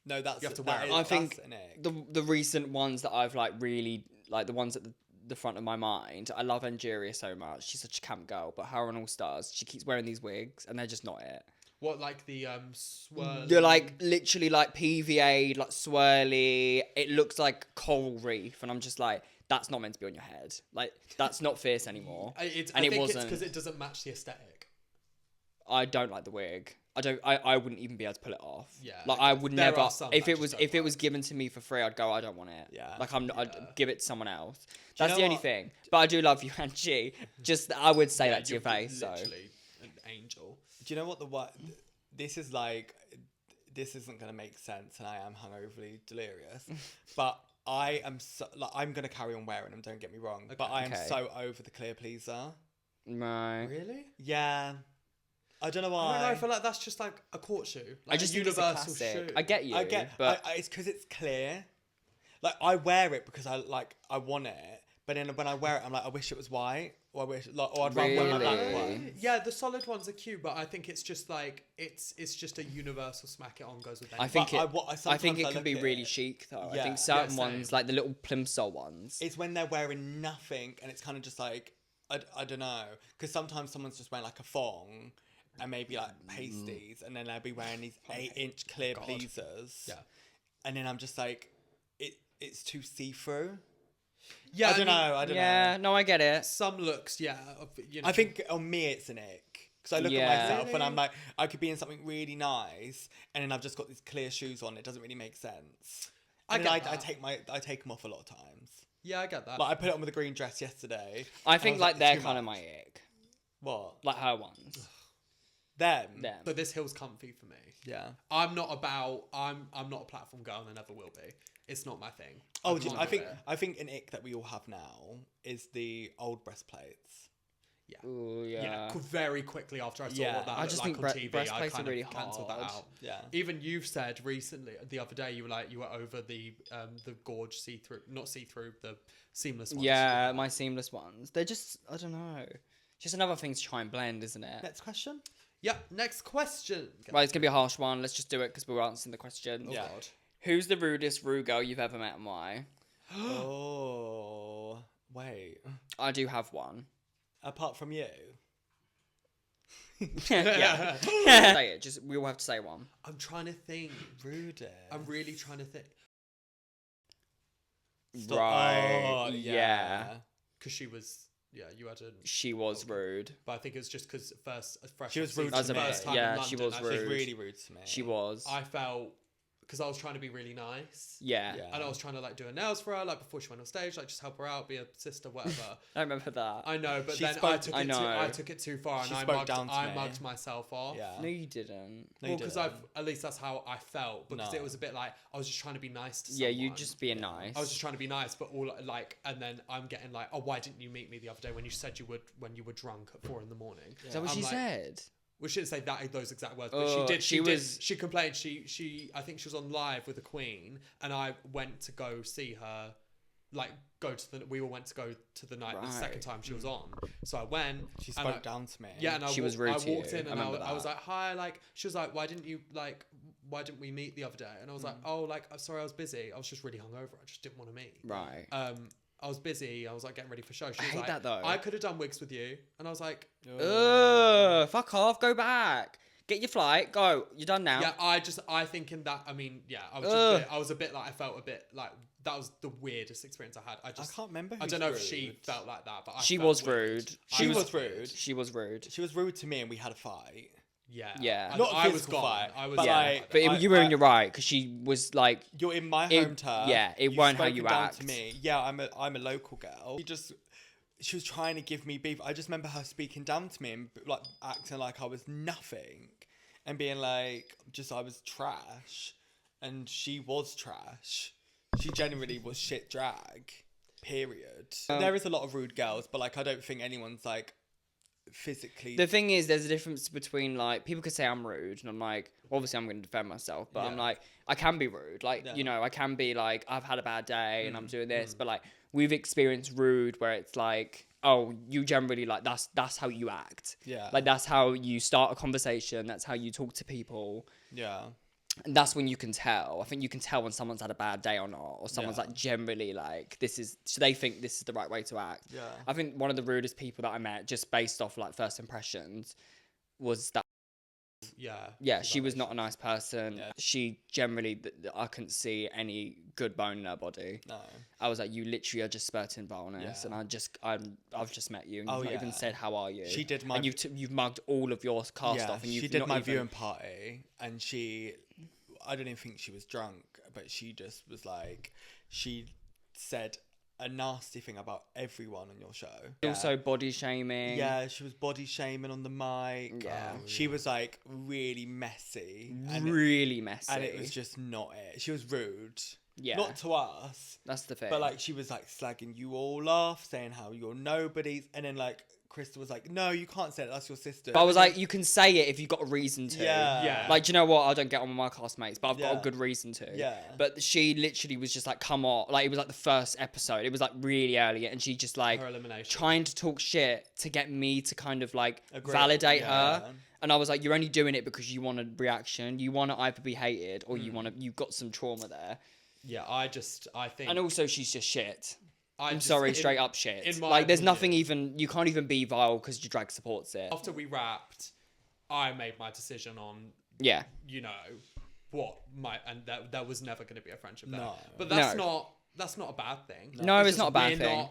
B: No, that's
C: You have to
B: that
C: wear it.
B: is-
A: I think
B: that's an ick.
A: the recent ones that I've like really like the ones at the front of my mind. I love Angeria so much. She's such a camp girl, but her on All Stars, she keeps wearing these wigs and they're just not it.
C: what like the swirl.
A: They're like literally like PVA, like swirly. It looks like coral reef, and I'm just like, that's not meant to be on your head. Like that's not fierce anymore.
C: I
A: and
C: think
A: it
C: it's
A: wasn't.
C: because it doesn't match the aesthetic.
A: I don't like the wig. I wouldn't even be able to pull it off.
C: Yeah,
A: Like I would
C: there
A: never.
C: are some
A: If
C: that
A: it was
C: just don't
A: if it was given to me for free, I'd go. I don't want it.
B: Yeah.
A: Like I'd give it to someone else.
B: you
A: That's
B: know
A: the only
B: what?
A: thing. But I do love you, Angie. Just I would say
C: Yeah,
A: that to your
C: you're
A: face. So
C: literally an angel.
B: Do you know what this is like? this isn't going to make sense and I am hungoverly delirious, but I am so, like, I'm going to carry on wearing them, don't get me wrong, but I am so over the clear pleaser.
A: Right.
C: Really?
B: Yeah. I don't know why.
C: I don't know. I feel like that's just like a court shoe. Like
A: I just
C: a
A: think it's a
C: universal
A: classic.
C: shoe.
A: I get you. But
B: it's because it's clear. Like, I wear it because I want it, but then when I wear it, I'm like, I wish it was white, or I wish, like, or I'd rather wear my black
A: Really?
B: one.
C: Yeah, the solid ones are cute, but I think it's just like it's just a universal smack it on goes with anything.
A: I think it can be really chic though. I
B: Yeah.
A: think certain
C: Yeah,
A: ones,
C: same.
A: like the little plimsoll ones.
B: It's when they're wearing nothing, and it's kind of just like, I don't know, because sometimes someone's just wearing like a thong, and maybe like pasties, and then they'll be wearing these 8-inch clear pleasers.
C: Yeah.
B: And then I'm just like, it's too see-through.
C: Yeah,
B: I don't know.
A: Yeah, no, I get it.
C: Some looks, yeah. You know,
B: I think on me it's an ick. Because I look
A: Yeah.
B: at myself and
C: Really?
B: I'm like, I could be in something really nice, and then I've just got these clear shoes on. It doesn't really make sense.
C: I
B: And then
C: get that.
B: I take them off a lot of times.
C: Yeah, I get that.
B: Like, I put it on with a green dress yesterday.
A: I
B: and
A: think
B: was
A: like they're
B: it's too
A: kind of
B: much.
A: my ick.
B: What?
A: Like her ones.
B: Them?
A: Them.
C: But this heel's comfy for me.
B: Yeah.
C: I'm not a platform girl and I never will be. It's not my thing.
B: Oh,
C: can't
B: I
C: do
B: think
C: it.
B: I think an ick that we all have now is the old breastplates.
A: Ooh,
C: Yeah,
A: yeah.
C: very quickly after I saw
B: Yeah.
C: what that
A: I
C: looked
A: just
C: like
A: think
C: on TV, I
A: breastplates are
C: kind
A: really
C: of cancelled that
A: hard.
C: out.
B: Yeah.
C: Even you've said recently, the other day, you were over the gorge see-through, not see-through, the seamless ones.
A: Yeah, my seamless ones. They're just, I don't know. Just another thing to try and blend, isn't it?
B: Next question?
C: Yeah, next question.
A: Right, it's going to be a harsh one. Let's just do it because we're answering the question.
B: Yeah.
C: God.
A: Who's the rudest Ru girl you've ever met and why?
B: Oh, wait.
A: I do have one.
B: Apart from you?
A: Yeah. Say it. Just, we all have to say one.
C: I'm trying to think.
B: Rudest.
C: I'm really trying to think.
B: Stop.
A: Right.
B: Oh,
A: yeah.
C: Because she was, you had a...
A: She was rude.
C: But I think it's just because fresh.
B: She was
C: season,
B: rude to me.
C: first time
A: Yeah,
C: in
A: she
C: London,
A: was
C: I
B: She's
C: think
A: rude.
B: really rude to me.
A: She was.
C: I felt because I was trying to be really nice.
A: Yeah.
B: Yeah.
C: And I was trying to like do her nails for her, like before she went on stage, like just help her out, be a sister, whatever.
A: I remember that.
C: I know, but
B: She
C: then
B: spoke-
A: I know.
C: I took it too far,
B: She
C: and
B: spoke down to
C: I
B: me.
C: mugged myself off.
B: Yeah.
A: No, you didn't.
B: No,
C: Well,
B: you
C: because
B: didn't.
C: at least that's how I felt, because
B: No.
C: it was a bit like I was just trying to be nice to
A: Yeah,
C: someone.
A: you just being nice.
C: I was just trying to be nice, but all like, and then I'm getting like, oh, why didn't you meet me the other day when you said you would when you were drunk at 4 a.m?
A: Is that what
C: I'm
A: she
C: like-
A: said?
C: We shouldn't say those exact words, but
A: Oh,
C: she did.
A: she was-
C: She complained. She. I think she was on live with the Queen, and I went to go see her. Like we all went to go to the night the second
A: Right.
C: time she was on. So I went.
B: She
C: and
B: spoke
C: I-
B: down to me.
C: Yeah, and
A: She was rude
C: I
A: to
C: walked
A: you.
C: in
A: I
C: and
A: remember
C: I was
A: that.
C: like, hi, like she was like, why didn't we meet the other day? And I was like, oh, like I'm sorry, I was busy. I was just really hungover. I just didn't want to meet.
A: Right.
C: I was busy. I was like getting ready for show. She
A: I
C: was
A: hate
C: like,
A: that, though.
C: I could have done wigs with you, and I was like,
A: Ugh, fuck off, go back. Get your flight, go. You're done now.
C: yeah. I think in that. I mean, yeah. I was a bit like I felt a bit like that was the weirdest experience I had. I
B: can't remember
C: I
B: who's
C: don't know
B: rude.
C: if she felt like that, but
A: She
C: felt
A: was
C: weird.
A: rude.
B: She
C: I
B: was rude.
A: She was rude.
B: She was rude to me and we had a fight.
C: Yeah.
A: Yeah.
B: Not a
C: I was
B: physical
C: gone.
B: fight,
C: I was.
B: but
C: yeah.
B: like-
A: But
B: I-
A: you were in
B: I-
A: your right, because she was like,
B: You're in my
A: It-
B: home turf.
A: yeah, it
B: You've
A: weren't how
B: spoken
A: you
B: down
A: act.
B: to me. Yeah, I'm a local girl. She was trying to give me beef. I just remember her speaking down to me and like acting like I was nothing, and being like, I was trash, and she was trash. She genuinely was shit drag. Period. There is a lot of rude girls, but like I don't think anyone's like physically.
A: the thing is, there's a difference between like, people could say I'm rude, and I'm like, obviously I'm going to defend myself, but I'm
B: Yeah.
A: like, I can be rude. Like,
B: Yeah.
A: you know, I can be like, I've had a bad day and I'm doing this, but like, we've experienced rude where it's like, oh, you generally like, that's how you act.
B: Yeah.
A: Like, that's how you start a conversation. That's how you talk to people.
B: Yeah.
A: And that's when you can tell. I think you can tell when someone's had a bad day or not, or someone's
B: Yeah.
A: like generally like, so they think this is the right way to act.
B: Yeah.
A: I think one of the rudest people that I met, just based off like first impressions, was that.
C: Yeah.
A: Yeah, she was not a nice person.
B: Yeah.
A: She generally, I couldn't see any good bone in her body.
B: No.
A: I was like, you literally are just spurting vileness,
B: Yeah.
A: and I've just met you, and
B: Oh,
A: you've not even
B: yeah.
A: said how are you.
B: She did my-
A: and you've mugged all of your cast off, and you've
B: she did
A: not
B: my
A: even,
B: viewing party, and I don't even think she was drunk, but she just was like, she said a nasty thing about everyone on your show.
A: Also body shaming.
B: Yeah, she was body shaming on the mic.
A: Yeah.
B: She was like really messy.
A: Really messy.
B: And it was just not it. She was rude.
A: Yeah.
B: Not to us.
A: That's the thing.
B: But like she was like slagging you all off, saying how you're nobodies. And then like Krystal was like, no, you can't say that. That's your sister.
A: But I was like, you can say it if you've got a reason to.
B: Yeah.
A: Like, do you know what? I don't get on with my classmates, but I've got
B: Yeah.
A: a good reason to.
B: Yeah.
A: But she literally was just like, come on. Like, it was like the first episode. It was like really early. And she just like
C: Her elimination.
A: trying to talk shit to get me to kind of like
B: Agree.
A: validate
B: Yeah.
A: her. And I was like, you're only doing it because you want a reaction. You want to either be hated or you've got some trauma there.
C: Yeah, I think...
A: And also, she's just shit. I'm
C: just-
A: sorry,
C: in-
A: straight up shit.
C: in my
A: Like, there's
C: opinion-
A: nothing even, you can't even be vile because your drag supports it.
C: After we wrapped, I made my decision on,
A: Yeah.
C: you know, and there was never going to be a friendship there.
B: No.
C: But
A: No.
C: that's not a bad thing.
A: No, it's
C: just
A: not a bad thing.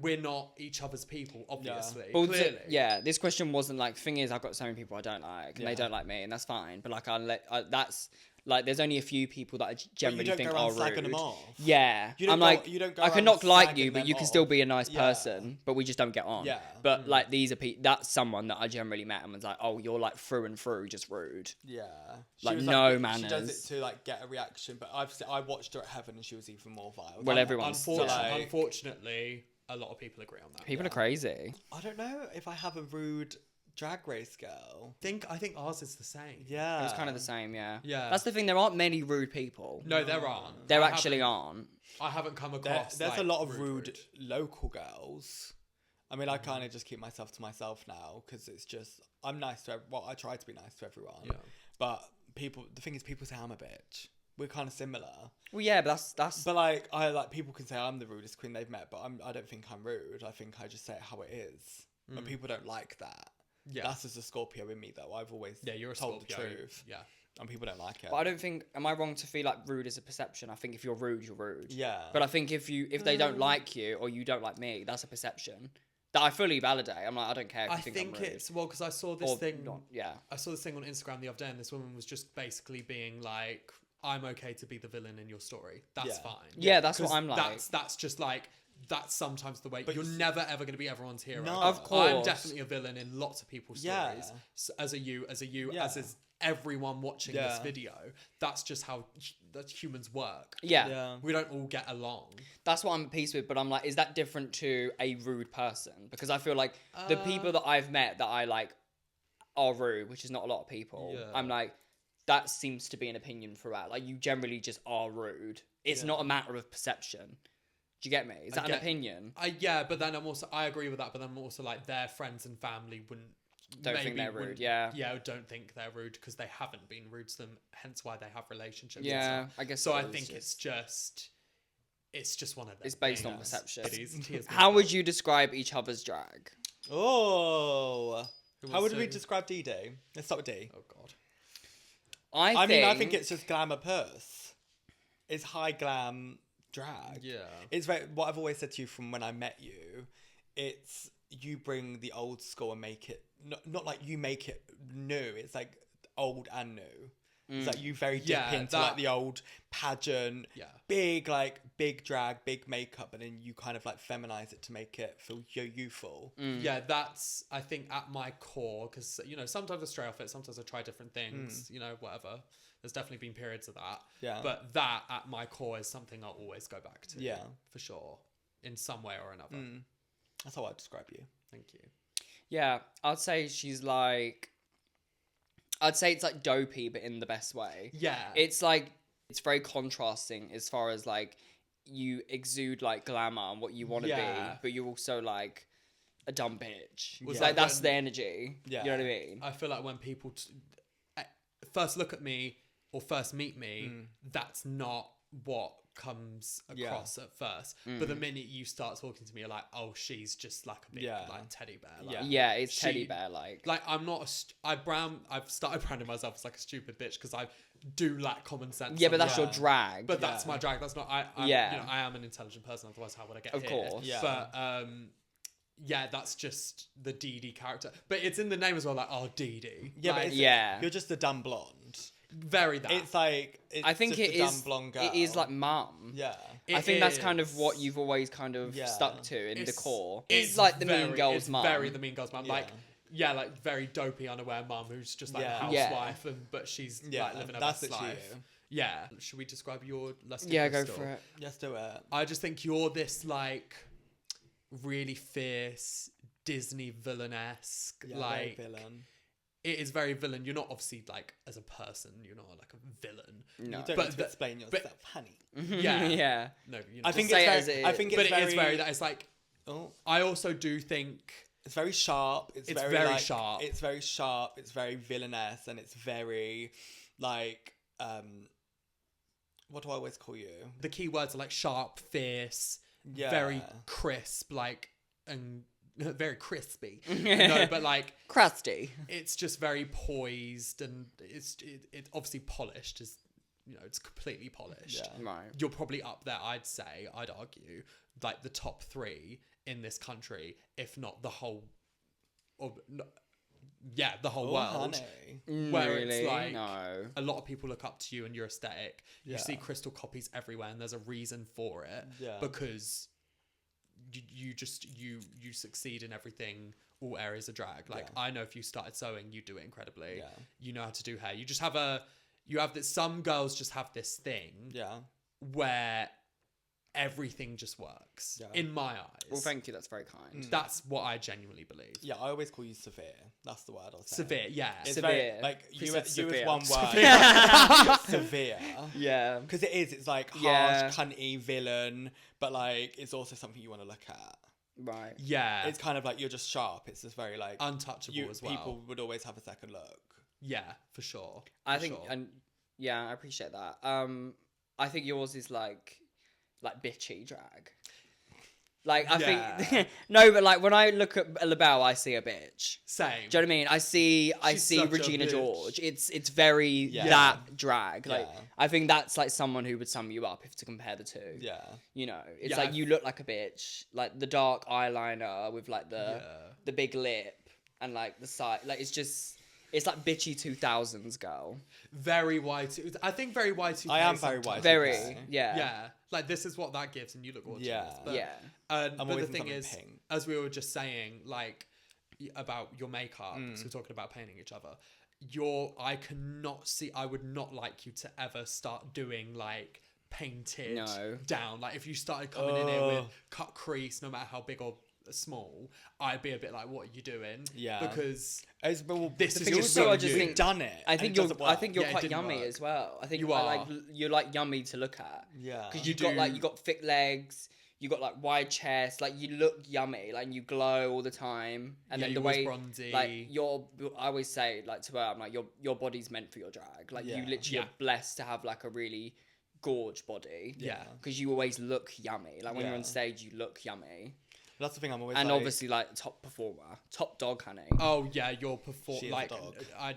C: We're not each other's people, obviously.
A: Well,
C: Clearly.
A: yeah, this question wasn't like, thing is, I've got so many people I don't like, and they
B: Yeah.
A: don't like me, and that's fine. But like, that's like, there's only a few people that I generally
B: don't
A: think
B: go
A: are
B: around slagging
A: rude.
B: them off.
A: Yeah,
B: You don't
A: I'm
B: go-
A: like,
B: you don't go
A: I can
B: around
A: not like
B: slagging
A: you, but
B: them
A: you can still
B: off.
A: be a nice
B: Yeah.
A: person, but we just don't get on.
B: Yeah.
A: But like, these are that's someone that I generally met and was like, oh, you're like through and through just rude.
B: Yeah.
A: Like,
B: was
A: no
B: She does
A: manners.
B: it to like get a reaction, but I watched her at Heaven and she was even more vile.
A: Well, everyone's
B: like-
C: Unfortunately, a lot of people agree on that.
A: People are crazy.
B: I don't know if I have a rude drag race girl.
C: I think ours is the same.
B: Yeah.
A: It was kind of the same, yeah.
C: Yeah.
A: That's the thing. There aren't many rude people.
C: No, there aren't.
A: There
C: I
A: actually
C: haven't-
A: aren't.
C: I haven't come across.
B: There's
C: like,
B: a lot of rude local girls. I mean, I kind of just keep myself to myself now because it's just I'm nice to. Well, I try to be nice to everyone.
C: Yeah.
B: But the thing is, people say I'm a bitch. We're kind of similar.
A: Well, yeah, but that's.
B: But like, people can say I'm the rudest queen they've met, but I don't think I'm rude. I think I just say it how it is. But people don't like that.
C: Yeah.
B: That's just a Scorpio in me, though. I've always
C: You're a
B: told
C: Scorpio.
B: the truth.
C: Yeah.
B: And people don't like it.
A: But I don't think. Am I wrong to feel like rude is a perception? I think if you're rude, you're rude.
B: Yeah.
A: But I think if they don't like you or you don't like me, that's a perception that I fully validate. I'm like, I don't care if you
C: I
A: think
C: think
A: I'm rude.
C: it's because I saw this
A: Or
C: thing.
A: not, yeah.
C: I saw this thing on Instagram the other day, and this woman was just basically being like, "I'm okay to be the villain in your story. That's
B: Yeah.
C: fine."
A: Yeah, that's what
C: 'Cause
A: I'm like.
C: That's just like that's sometimes the way.
B: But
C: You're never ever going to be everyone's hero.
B: No.
A: Of
C: I'm
A: course.
C: definitely a villain in lots of people's
B: Yeah.
C: stories. As a you,
B: Yeah.
C: as is everyone watching this
B: Yeah.
C: video. That's just how that humans work.
A: Yeah.
B: Yeah.
C: We don't all get along.
A: That's what I'm at peace with, but I'm like, is that different to a rude person? Because I feel like the people that I've met that I like are rude, which is not a lot of people.
C: Yeah.
A: I'm like, that seems to be an opinion throughout. Like, you generally just are rude. It's not a matter of perception. Do you get me? Is that an opinion?
C: But then I agree with that, but then I'm also like their friends and family
A: Don't think they're rude,
C: wouldn't-
A: yeah.
C: Yeah, don't think they're rude because they haven't been rude to them, hence why they have relationships.
A: Yeah,
C: and stuff.
A: I guess
C: So
A: it
C: I
A: is
C: think
A: just-
C: it's just one of them.
A: It's based on
C: things.
A: perception.
C: It is. Tears
A: How
C: me
A: would
C: up.
A: you describe each other's drag?
B: Oh.
C: Who
B: How
C: wants
B: would we
C: to-
B: describe Dede? Let's start with D.
C: Oh God.
B: I think it's just glamour purse. It's high glam drag.
C: Yeah.
B: It's what I've always said to you from when I met you. It's you bring the old school and make it not like you make it new. It's like old and new. It's like you very dip into like the old pageant, big drag, big makeup, and then you kind of like feminize it to make it feel youthful.
C: Yeah, that's I think at my core because sometimes I stray off it, sometimes I try different things. Whatever. There's definitely been periods of that.
B: Yeah.
C: But that at my core is something I'll always go back to.
B: Yeah.
C: For sure, in some way or another.
B: That's how I'd describe you.
C: Thank you.
A: Yeah, I'd say she's like... I'd say it's like dopey, but in the best way.
C: Yeah.
A: It's like, it's very contrasting as far as like, you exude like glamour and what you want to be, but you're also like a dumb bitch.
C: Was
A: Like,
C: that
A: that's
C: when-
A: the energy.
B: Yeah.
A: You know what I mean?
C: I feel like when people first look at me or first meet me, that's not what comes across at first. But the minute you start talking to me, you're like, oh, she's just like a big like teddy bear. Like,
A: Yeah, it's teddy bear like.
C: Like I'm not. I've started branding myself as like a stupid bitch because I do lack common sense.
A: Yeah, but that's your
C: sometimes.
A: drag.
C: But that's my drag. That's not. I am an intelligent person. Otherwise, how would I get
A: Of
C: here?
A: course.
B: Yeah.
C: But yeah, that's just the Dede character. But it's in the name as well. Like, oh, Dede.
B: Yeah,
C: like,
B: but you're just a dumb blonde.
C: very that.
B: It's like
A: I think
B: just
A: it
B: a dumb
A: is.
B: blonde girl.
A: It is like mum.
B: Yeah.
A: I think that's kind of what you've always kind of stuck to in the core. It's like the Mean Girls mum.
C: Very the Mean Girls mum. Like, like very dopey, unaware mum who's just like a housewife, but she's like living her best life. Yeah. Should we describe your? Let's do
A: go
C: Krystal.
A: for it.
B: Let's do it.
C: I just think you're this like really fierce Disney villain-esque, like
B: villain.
C: it is very villain. You're not obviously like as a person, you're not like a villain.
B: No, you don't need to explain yourself, honey.
C: Yeah,
A: yeah.
C: No, you know,
B: I think it's very. I think it's
C: but
B: very.
C: it is very. That it's like.
B: Oh.
C: I also do think
B: it's very sharp. It's very like,
C: sharp.
B: It's very sharp. It's very villainous, and it's very like. What do I always call you?
C: The key words are like sharp, fierce, very crisp, like and very crispy. No, but like
A: crusty.
C: It's just very poised, and it's obviously polished. Is it's completely polished.
B: Yeah.
A: Right.
C: You're probably up there. I'd argue, like the top 3 in this country, if not the whole. The whole world.
B: Honey.
C: Where
A: really?
C: it's like
A: No.
C: a lot of people look up to you and your aesthetic.
B: Yeah.
C: You see Krystal copies everywhere, and there's a reason for it.
B: Yeah.
C: Because you succeed in everything, all areas of drag. Like I know if you started sewing, you do it incredibly.
B: Yeah.
C: You know how to do hair. You just have that. Some girls just have this thing.
B: Yeah.
C: Where everything just works in my eyes.
A: Well, thank you. That's very kind.
C: That's what I genuinely believe.
B: Yeah, I always call you severe. That's the word I'll say.
C: Severe, yeah.
B: It's
A: severe.
B: Very, like you
A: said
B: as
A: severe.
B: one word. Severe.
A: Yeah.
B: Because it is. It's like harsh, cunty, villain, but like it's also something you want to look at.
A: Right.
C: Yeah.
B: It's kind of like you're just sharp. It's just very like
C: untouchable as well.
B: People would always have a second look.
C: Yeah, for sure.
A: I think, and yeah, I appreciate that. I think yours is like bitchy drag. Like I think no, but like when I look at La Belle, I see a bitch.
C: Same.
A: Do you know what I mean? I see
C: such a
A: Regina
C: bitch.
A: George. It's very that drag. Like I think that's like someone who would sum you up if to compare the two.
B: Yeah.
A: You know, it's like you look like a bitch, like the dark eyeliner with like the big lip and like the side. Like it's like bitchy 2000s girl.
C: Very Y2. I think very Y2.
B: I am very Y2K.
A: Very, yeah.
C: Yeah. Like this is what that gives, and you look gorgeous.
B: Yeah.
C: But, but the thing is,
B: pink.
C: as we were just saying, like about your makeup, so we're talking about painting each other. I would not like you to ever start doing like painted down. Like if you started coming in here with cut crease, no matter how big or small, I'd be a bit like, what are you doing?
B: Yeah.
C: Because
B: this is
A: also, I just think
B: you've done it.
A: I think you're quite yummy
C: work.
A: as well. I think
C: you are.
A: You're like yummy to look at.
B: Yeah.
A: Because you got thick legs, you got like wide chest, like you look yummy, like you glow all the time. And then the way
C: bronzy.
A: like I always say like to her, I'm like your body's meant for your drag. Like you literally are blessed to have like a really gorge body.
C: Yeah.
A: Because you always look yummy. Like when you're on stage, you look yummy.
B: That's the thing I'm always
A: and
B: like,
A: obviously like top performer, top dog, honey.
C: Oh yeah, your
B: She is
C: like
B: a dog.
C: I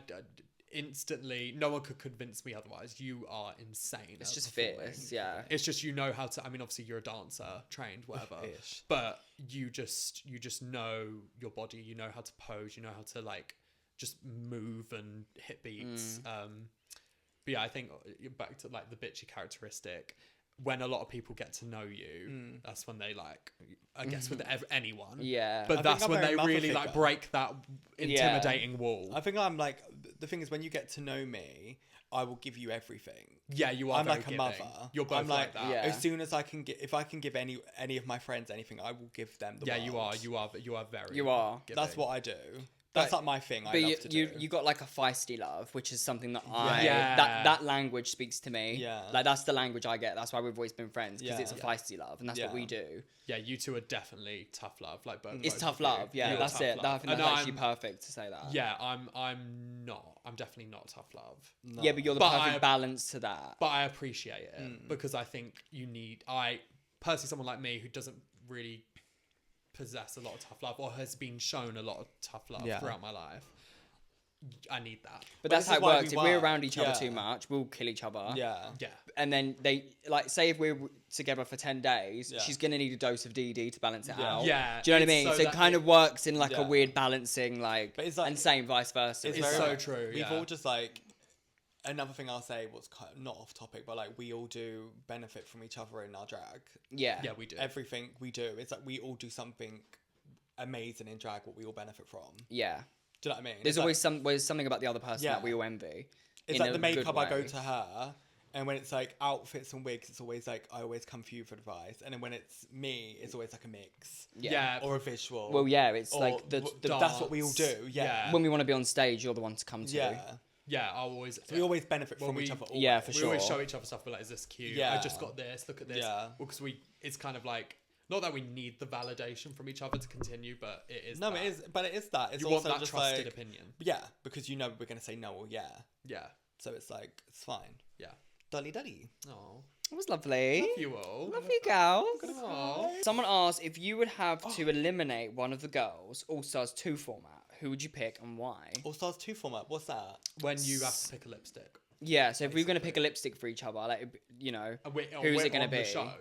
C: instantly, no one could convince me otherwise. You are insane.
A: It's just
C: performing.
A: fierce, yeah.
C: It's just you know how to. I mean, obviously you're a dancer, trained, whatever.
B: Ish.
C: But you just know your body. You know how to pose. You know how to like just move and hit beats. But yeah, I think back to like the bitchy characteristic. When a lot of people get to know you, that's when they like, I guess with anyone.
A: Yeah.
C: But that's when they really
B: figure.
C: like break that intimidating wall.
B: I think I'm like, the thing is when you get to know me, I will give you everything.
C: Yeah, you are.
B: I'm
C: very
B: like a
C: giving.
B: mother.
C: You're both
B: I'm like
C: that.
A: Yeah.
B: As soon as I can if I can give any of my friends anything, I will give them the world.
C: You are very.
A: You are.
C: Giving.
B: That's what I do. That's like my thing.
A: But
B: I love to do.
A: you got like a feisty love, which is something that
C: Yeah.
A: that language speaks to me.
B: Yeah.
A: Like that's the language I get. That's why we've always been friends, because it's a
B: Yeah.
A: feisty love, and that's what we do.
C: Yeah, you two are definitely tough love. Like both.
A: It's
C: both
A: tough
C: of you.
A: love. Yeah,
C: You're
A: that's
C: tough
A: it.
C: love.
A: I think
C: And
A: that's actually perfect to say that.
C: Yeah, I'm not. I'm definitely not tough love.
B: No.
A: Yeah, but you're the perfect balance to that.
C: But I appreciate it because I think you need. Personally, someone like me who doesn't really possess a lot of tough love or has been shown a lot of tough love throughout my life. I need that.
A: But that's
B: this
A: how
B: is
A: it
B: why
A: works.
B: we
A: If we're
B: work.
A: around each other
B: Yeah.
A: too much, we'll kill each other.
B: Yeah.
C: Yeah.
A: And then they like say if we're together for 10 days,
B: Yeah.
A: she's gonna need a dose of DD to balance it out.
C: Yeah.
A: Do you know what I mean?
C: It's
A: So it
C: that
A: kind of works in like a
B: Yeah.
A: weird balancing, like,
B: But it's like-
A: and same vice versa.
B: It's
C: It's
B: very
C: so
B: much-
C: true.
B: We've all just like, another thing I'll say was kind of not off topic, but like we all do benefit from each other in our drag.
A: Yeah.
C: Yeah, we do.
B: Everything we do, it's like we all do something amazing in drag, what we all benefit from.
A: Yeah.
B: Do you know what I mean?
A: There's
B: It's
A: always something about the other person
B: Yeah.
A: that we all envy.
B: It's
A: in
B: like
A: a
B: the
A: good
B: makeup I go
A: way.
B: to her, and when it's like outfits and wigs, it's always like I always come for you for advice, and then when it's me, it's always like a mix
C: Yeah.
B: or a visual.
A: Well, yeah, it's
B: or
A: like the
B: that's what we all do. Yeah,
C: Yeah.
A: when we want to be on stage, you're the one to come to.
B: yeah.
C: Yeah, I'll always.
B: So we always benefit
C: Well,
B: from
C: we-
B: each other. Always.
A: Yeah, for
C: We
A: sure.
C: always show each other stuff. We're like, is this cute?
B: Yeah.
C: I just got this. Look at this.
B: Yeah.
C: Well, because it's kind of like, not that we need the validation from each other to continue, but it is.
B: No,
C: that.
B: it is, but it is that. It's
C: You
B: also
C: want that
B: just
C: trusted
B: like,
C: opinion.
B: yeah, because you know we're gonna say no or yeah,
C: Yeah.
B: so it's like it's fine.
C: Yeah.
B: Dolly Dolly.
C: Oh,
A: It was lovely.
C: love you all.
A: Love you, girls.
C: Aw.
A: Someone asked if you would have to eliminate one of the girls, All Stars 2 format, who would you pick and why?
B: All Stars 2 format. What's that?
C: When you have to pick a lipstick.
A: Yeah, so if we were going to pick a lipstick for each other, like, you know,
C: And
A: who's
C: we're
A: it going to
C: on the
A: be?
C: show.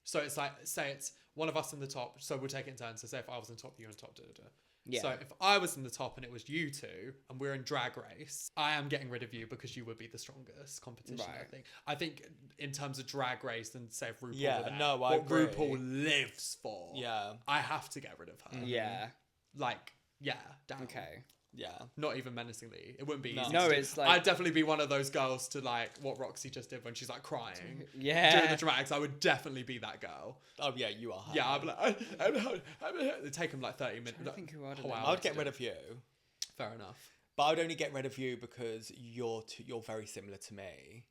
C: So it's like, say it's one of us in the top. So we'll take it in turns. So say if I was in top, you in top.
A: Yeah.
C: So if I was in the top and it was you two and we're in Drag Race, I am getting rid of you because you would be the strongest competition.
A: Right.
C: I think in terms of Drag Race and say if RuPaul
B: Yeah,
C: were there,
B: no, I
C: what
B: agree.
C: RuPaul lives for.
B: Yeah,
C: I have to get rid of her.
A: Yeah.
C: Like, yeah, down.
A: Okay.
B: yeah.
C: Not even menacingly. It wouldn't be
B: No.
C: easy.
A: No,
C: to do.
A: it's like-
C: I'd definitely be one of those girls to like what Roxy just did when she's like crying.
A: Yeah.
C: During the dramatics, I would definitely be that girl.
B: Oh yeah, you are.
C: Yeah, I'd be like, it'd take them like 30 minutes.
A: I think who I'd
C: whole
A: eliminate.
C: hour
B: I would
C: to
B: get
C: do
B: rid
C: it.
B: of you,
C: Fair enough.
B: but I would only get rid of you because you're very similar to me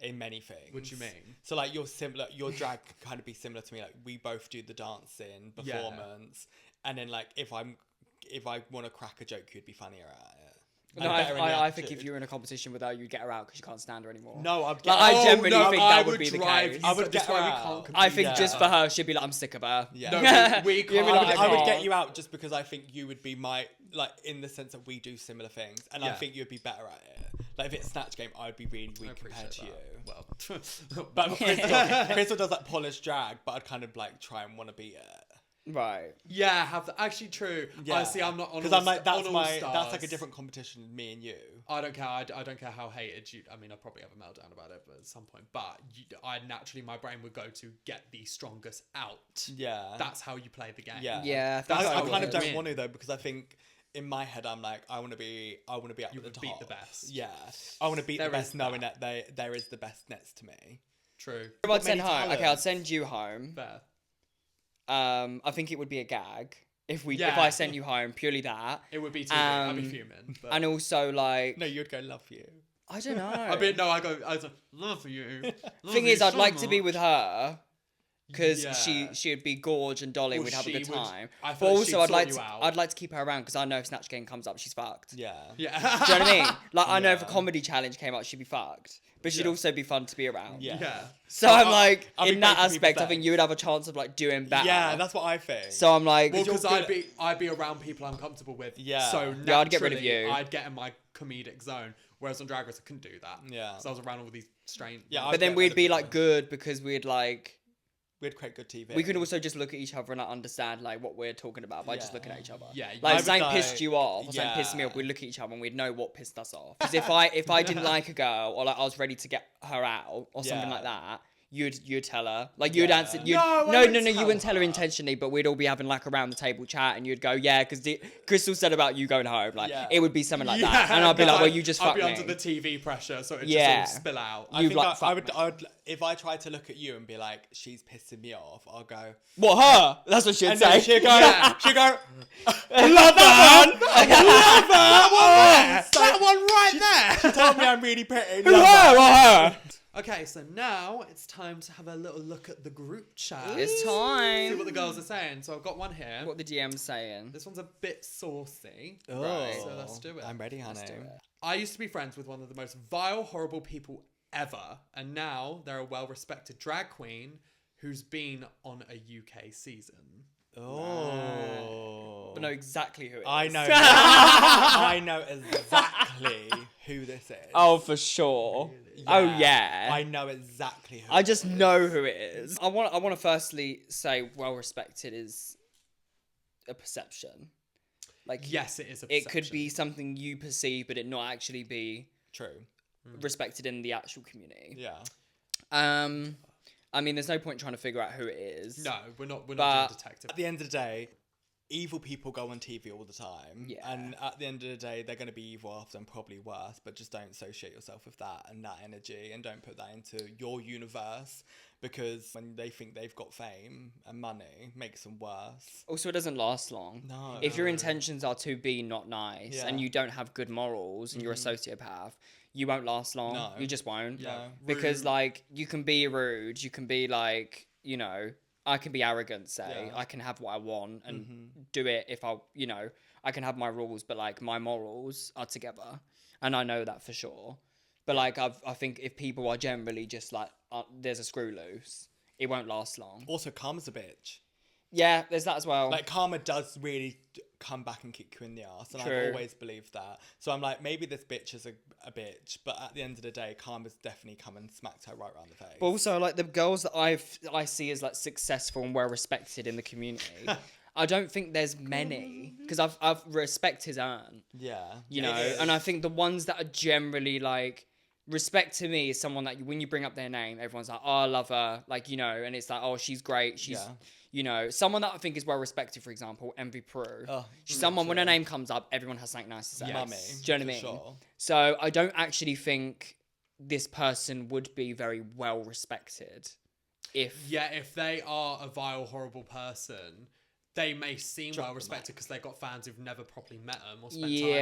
B: in many things.
C: What do you mean?
B: So like you're similar. Your drag can kind of be similar to me. Like we both do the dancing
C: Yeah.
B: performance, and then like if I want to crack a joke, you'd be funnier at it.
A: No,
B: And better in the
A: I think if
B: attitude.
A: you were in a competition with her, you'd get her out because you can't stand her anymore.
B: No, I'd get.
A: Like, I genuinely think that would be the
C: drive
A: case.
C: you,
B: I would
C: but
B: get
C: that's why
B: her
C: we
B: out.
C: can't compete
A: I think
B: Yeah.
A: just for her, she'd be like, I'm sick of her.
B: Yeah.
C: No, we
A: You'd be
C: can't.
A: like,
B: I would
A: "Oh."
B: get you out just because I think you would be my like in the sense that we do similar things, and I
C: Yeah.
B: think you'd be better at it. Like if it's Snatch Game, I'd be really weak compared to you.
C: Well,
B: But Krystal does like polished drag, but I'd kind of like try and want to beat it.
A: Right.
C: yeah, have the, actually true. I see. I'm not on
B: because
C: All
B: I'm like
C: Sta-
B: that's
C: on
B: my
C: All
B: that's like a
C: Stars.
B: different competition than me and you.
C: I don't care. I don't care how hated you. I mean, I'd probably have a meltdown about it, but at some point. But I naturally, my brain would go to get the strongest out.
B: Yeah,
C: That's how you play the game.
B: yeah,
A: Yeah,
B: I,
A: that's
B: I
A: how it
B: kind of
A: works.
B: don't want to though because I think in my head I'm like I want to be up
C: You
B: at the
C: would
B: top.
C: beat the best.
B: Yeah, I want to beat
C: There
B: the best,
C: is
B: knowing that there is the best next to me.
C: True.
A: I'd send
B: many
A: home. Okay, I'd
B: talents.
A: send you home.
C: Fair.
A: I think it would be a gag if
C: Yeah.
A: I sent you home, purely that.
C: It would be too. I'd be
A: Um,
C: fuming. But
A: And also, like,
B: No, you'd go love you.
A: I don't know.
C: I mean, no, I was like, love you. Love
A: Thing
C: you
A: is, I'd
C: so
A: like to be
C: much.
A: with her because
C: Yeah.
A: she would be Gorge and Dolly.
C: Well,
A: we'd have a
C: she
A: good
C: would-
A: time.
C: I
A: But
C: feel like
A: also,
C: she'd
A: I'd like
C: sort
A: to
C: you out.
A: I'd like to keep her around because I know if Snatch Game comes up, she's fucked.
B: Yeah.
C: Yeah.
A: Do you know what I mean? Like, I know if a
B: Yeah.
A: comedy challenge came up, she'd be fucked. But she'd
C: Yeah.
A: also be fun to be around.
B: Yeah.
C: Yeah.
A: So I'm like,
B: I'd be
A: in that
B: great to be
A: aspect, I
B: back.
A: think you would have a chance of like doing better.
B: Yeah, that's what I think.
A: So I'm like,
C: Well,
B: you're
C: because
B: good
C: I'd be around people I'm comfortable with.
B: Yeah.
C: So
A: Yeah, I'd get rid of
C: naturally,
A: you.
C: I'd get in my comedic zone. Whereas on Drag Race, I couldn't do that.
B: Yeah.
C: So I was around all these strange.
B: Yeah,
A: but
B: I'd
A: then
B: get
A: we'd
B: rid of
A: be
B: people.
A: like good because we'd like,
B: We'd create good TV.
A: we could also just look at each other and like, understand like what we're talking about by just
B: Yeah.
A: looking at each other.
C: Yeah,
A: Like
B: I
A: if something
B: would
A: pissed
B: like-
A: you off or something pissed me
B: yeah.
A: off, we'd look at each other and we'd know what pissed us off. Because if I didn't like a girl or like I was ready to get her out or something
B: Yeah.
A: like that, you'd tell her. Like you'd
B: Yeah.
A: answer.
C: No, I
A: No,
C: wouldn't
A: you
C: tell
A: wouldn't tell her
C: her.
A: intentionally, but we'd all be having like around the table chat, and you'd go, yeah, because Krystal said about you going home. Like
B: Yeah.
A: it would be something like that, and I'd be like, well, you just
C: I'd
A: fucked
C: be
A: me.
C: under the TV pressure, so it
A: Yeah.
C: just all spill out.
B: I
A: You've
B: think
A: like
B: I would,
A: fucked
B: I would, if I tried to look at you and be like, she's pissing me off, I'll go,
A: What her? That's what she'd
B: and
A: say.
B: then she'd go,
C: Yeah.
B: she'd go,
A: love that one.
C: That one right there.
B: tell me I'm really pretty.
A: Who
B: love
A: her?
B: that.
A: What her?
C: Okay, so now it's time to have a little look at the group chat.
A: It's
C: See
A: time.
C: what the girls are saying. So I've got one here.
A: What the DM's saying.
C: This one's a bit saucy.
B: Right.
C: So let's do it.
B: I'm ready, honey.
A: do it.
C: I used to be friends with one of the most vile, horrible people ever, and now they're a well-respected drag queen who's been on a UK season.
B: Oh.
A: But know exactly who it is.
B: I know. I know exactly who this is.
A: Oh, for sure. Oh, yeah.
B: I know exactly who.
A: I just know who it is. I want to firstly say well respected is a perception. Like
C: Yes, it is a
A: it could
C: perception.
A: be something you perceive, but it not actually be
B: True.
A: respected in the actual community.
B: Yeah.
A: I mean, there's no point trying to figure out who it is.
C: No, we're not doing detective.
B: At the end of the day, evil people go on TV all the time.
A: Yeah.
B: And at the end of the day, they're going to be evil after and probably worse, but just don't associate yourself with that and that energy, and don't put that into your universe, because when they think they've got fame and money, makes them worse.
A: Also, it doesn't last long.
B: No.
A: If your intentions are to be not nice and
B: Yeah.
A: you don't have good morals and you're a sociopath, you won't last long.
B: No.
A: You just won't.
B: Yeah.
A: Because, like, you can be rude, you can be, like, you know, I can be arrogant, say.
B: Yeah.
A: I can have what I want and do it if I, you know, I can have my rules, but, like, my morals are together. And I know that for sure. But, like, I think if people are generally just, like, there's a screw loose, it won't last long.
B: Also, karma's a bitch.
A: Yeah, there's that as well.
B: Like, karma does really come back and kick you in the ass, and
A: True.
B: I've always believed that. So I'm like, maybe this bitch is a bitch, but at the end of the day, karma's definitely come and smacked her right around the face.
A: But also, like, the girls that I see as, like, successful and well respected in the community, I don't think there's many, because I've respect is earned,
B: Yeah.
A: you know, and I think the ones that are generally, like, respect to me is someone that when you bring up their name, everyone's like, oh, I love her, like, you know, and it's like, oh, she's great, she's, you know, someone that I think is well respected, for example, Envy Peru.
B: Oh,
A: She's someone, when her name comes up, everyone has something nice to say.
B: Mummy.
A: Do you know what I mean?
B: Sure.
A: So I don't actually think this person would be very well respected if...
C: Yeah, if they are a vile, horrible person, they may seem well respected because they've got fans who've never properly met them or spent time with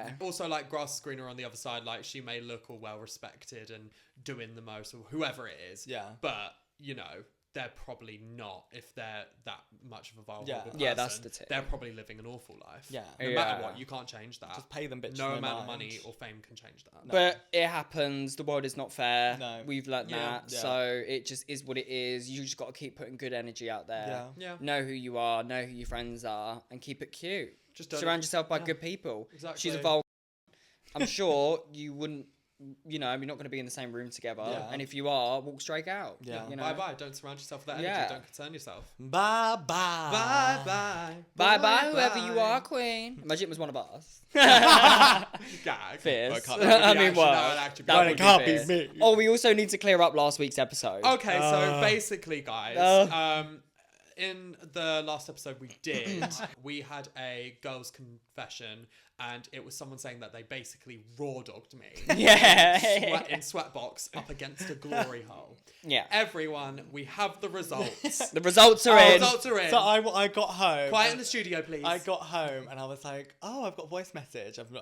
C: them. Also, like, grass is greener on the other side, like, she may look all well respected and doing the most, or whoever it is.
B: Yeah.
C: But, you know, they're probably not, if they're that much of a vile, horrible person.
A: Yeah, that's the tip.
C: They're probably living an awful life.
B: Yeah.
C: No matter what, you can't change that.
B: Just pay them bitches.
C: No
B: no
C: amount of
B: mind.
C: money or fame can change that.
A: But it happens. The world is not fair.
B: No.
A: We've learnt that.
B: Yeah.
A: So it just is what it is. You just got to keep putting good energy out there.
B: Yeah.
A: Know who you are. Know who your friends are. And keep it cute.
C: Just don't-
A: surround yourself by good people.
C: Exactly.
A: She's a vulgar. I'm sure you wouldn't, you know, you're not going to be in the same room together.
B: Yeah.
A: And if you are, walk straight out.
B: Yeah.
A: You know?
C: Bye-bye. Don't surround yourself with that energy.
A: Yeah.
C: Don't concern yourself.
B: Bye-bye.
C: Bye-bye.
A: Bye-bye, whoever you are, queen. Imagine it was one of us.
C: Gag.
A: Fierce.
B: Well, it can't
A: I
C: be
A: mean,
C: actually-
A: what?
C: no, it'd actually be-
A: That
C: Well,
A: would
B: it
A: be
B: can't be
A: fierce.
B: me.
A: Oh, we also need to clear up last week's episode.
C: Okay, so basically, guys, in the last episode we did, we had a girl's confession, and it was someone saying that they basically raw dogged me.
A: Yeah.
C: In Sweatbox up against a glory hole.
A: Yeah.
C: Everyone, we have the results.
A: The results are in.
C: Results are in.
B: So I got home.
C: Quiet in the studio, please.
B: I got home and I was like, oh, I've got a voice message. I've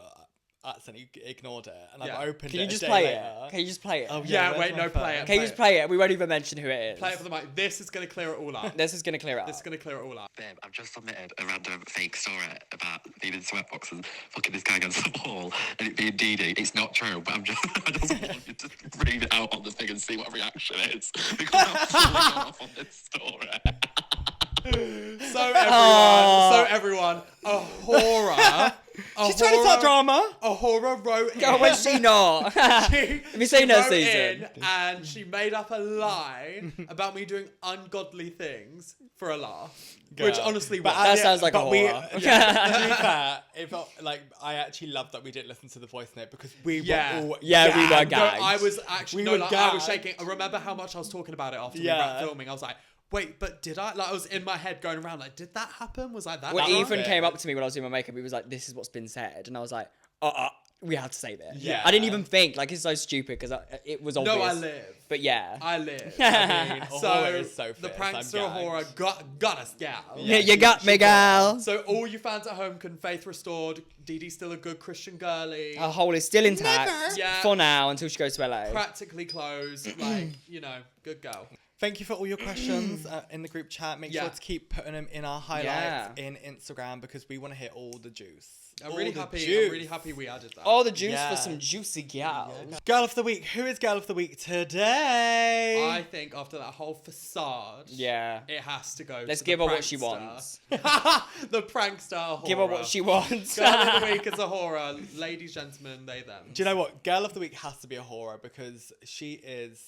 B: accidentally ignored it, and
C: Yeah.
B: I've opened
A: Can
B: it.
A: you just
B: a day
A: play
B: later.
A: it? Can you just play it?
B: Oh,
C: Yeah,
B: where's
C: wait,
B: my
C: no,
B: phone?
C: play it.
A: Can you just play it? We won't even mention who it is.
C: Play it for the mic. This is going to clear it all up.
A: This is going to clear it up.
C: This is going to clear it all up.
D: Babe, I've just submitted a random fake story about being in Sweatbox and fucking this guy against the wall and it being Dede. It's not true, but I just want you to read it out on the thing and see what reaction is. Because I'm fully gone off on this story.
C: So everyone, a horror.
B: She's trying to start drama.
C: A horror wrote in.
A: Oh, was she not? Have you seen her
C: wrote
A: season?
C: in and she made up a lie about me doing ungodly things for a laugh. Which
B: Girl.
C: honestly
B: But
C: was.
A: That sounds like a
B: but we,
A: horror.
B: yeah, to be fair, it felt like I actually loved that we didn't listen to the voice note because we
C: Yeah.
B: were all
A: Yeah, we were
B: gagged.
A: gagged.
C: No, I was actually
B: We
C: no,
B: were
C: like, I was
B: gagged.
C: shaking. I remember how much I was talking about it after we
B: Yeah.
C: wrapped filming. I was like, wait, but did I? Like, I was in my head going around like, did that happen? Was I that?
A: When
C: drunk?
A: Ethan came up to me when I was doing my makeup, he was like, "This is what's been said," and I was like, we had to say this."
B: Yeah.
A: I didn't even think. Like, it's so stupid because it was obvious.
C: No, I live.
A: But yeah.
C: I live.
B: I mean, a
C: So,
B: horror is so
C: the
B: fierce, I'm
C: prankster horror got us, gal.
A: Yeah, you got me, gal.
C: So all you fans at home can faith restored. Dede's still a good Christian girly.
A: Her hole is still intact
C: Yeah.
A: for now until she goes to LA.
C: Practically closed. Like, you know, good girl.
B: Thank you for all your questions in the group chat. Make
C: Yeah.
B: sure to keep putting them in our highlights
A: Yeah.
B: in Instagram because we want to hear all the juice.
C: I'm
B: All
C: really
B: the
C: happy.
B: juice.
C: I'm really happy we added that.
A: All the juice
B: Yeah.
A: for some juicy gals.
B: Girl of the week. Who is Girl of the Week today?
C: I think after that whole facade,
A: Yeah.
C: it has to go.
A: Let's
C: to
A: give
C: the
A: her what she
C: prankster.
A: wants.
C: The prankster horror.
A: Give her what she wants.
C: Girl of the week is a horror. Ladies, gentlemen, they them.
B: Do you know what? Girl of the Week has to be a horror because she is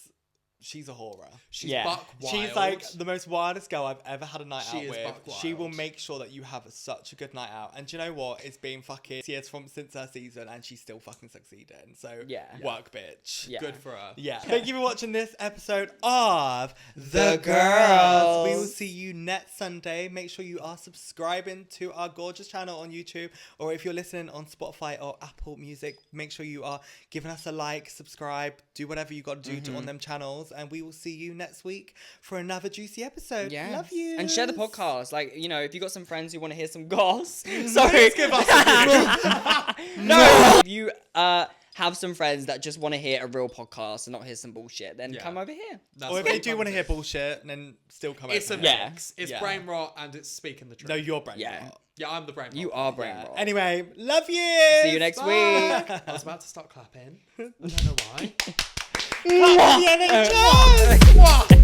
B: she's a horror.
C: She's
A: Yeah.
C: buck wild.
B: She's like the most wildest girl I've ever had a night
C: She
B: out
C: is
B: with.
C: buck
B: She will
C: wild.
B: make sure that you have such a good night out. And do you know what? It's been fucking years since her season, and she's still fucking succeeding. So
A: Yeah.
B: work, bitch.
A: Yeah.
C: Good for her.
B: Yeah. Thank you for watching this episode of
A: The Girls.
B: We will see you next Sunday. Make sure you are subscribing to our gorgeous channel on YouTube, or if you're listening on Spotify or Apple Music, make sure you are giving us a like, subscribe, do whatever you got to do on them channels, and we will see you next week for another juicy episode.
A: Yeah.
B: Love you.
A: And share the podcast. Like, you know, if you got some friends who want to hear some goss. Sorry.
B: Give us a
A: No. If you have some friends that just want to hear a real podcast and not hear some bullshit, then
C: Yeah.
A: come over here.
C: That's
B: Or if
C: what
B: they do
C: I'm
B: want to hear
C: saying.
B: bullshit, then still come
C: It's a
B: over.
A: Yeah.
C: mix. It's
B: Yeah.
C: brain rot and it's speaking the truth.
B: No, you're brain
A: Yeah.
B: rot.
C: Yeah, I'm the brain rot.
A: You are brain
B: Yeah.
A: rot.
B: Anyway, love you.
A: See you next
C: Bye.
A: week.
C: I was about to start clapping. I don't know why.
B: Clap for the NHS.
C: What?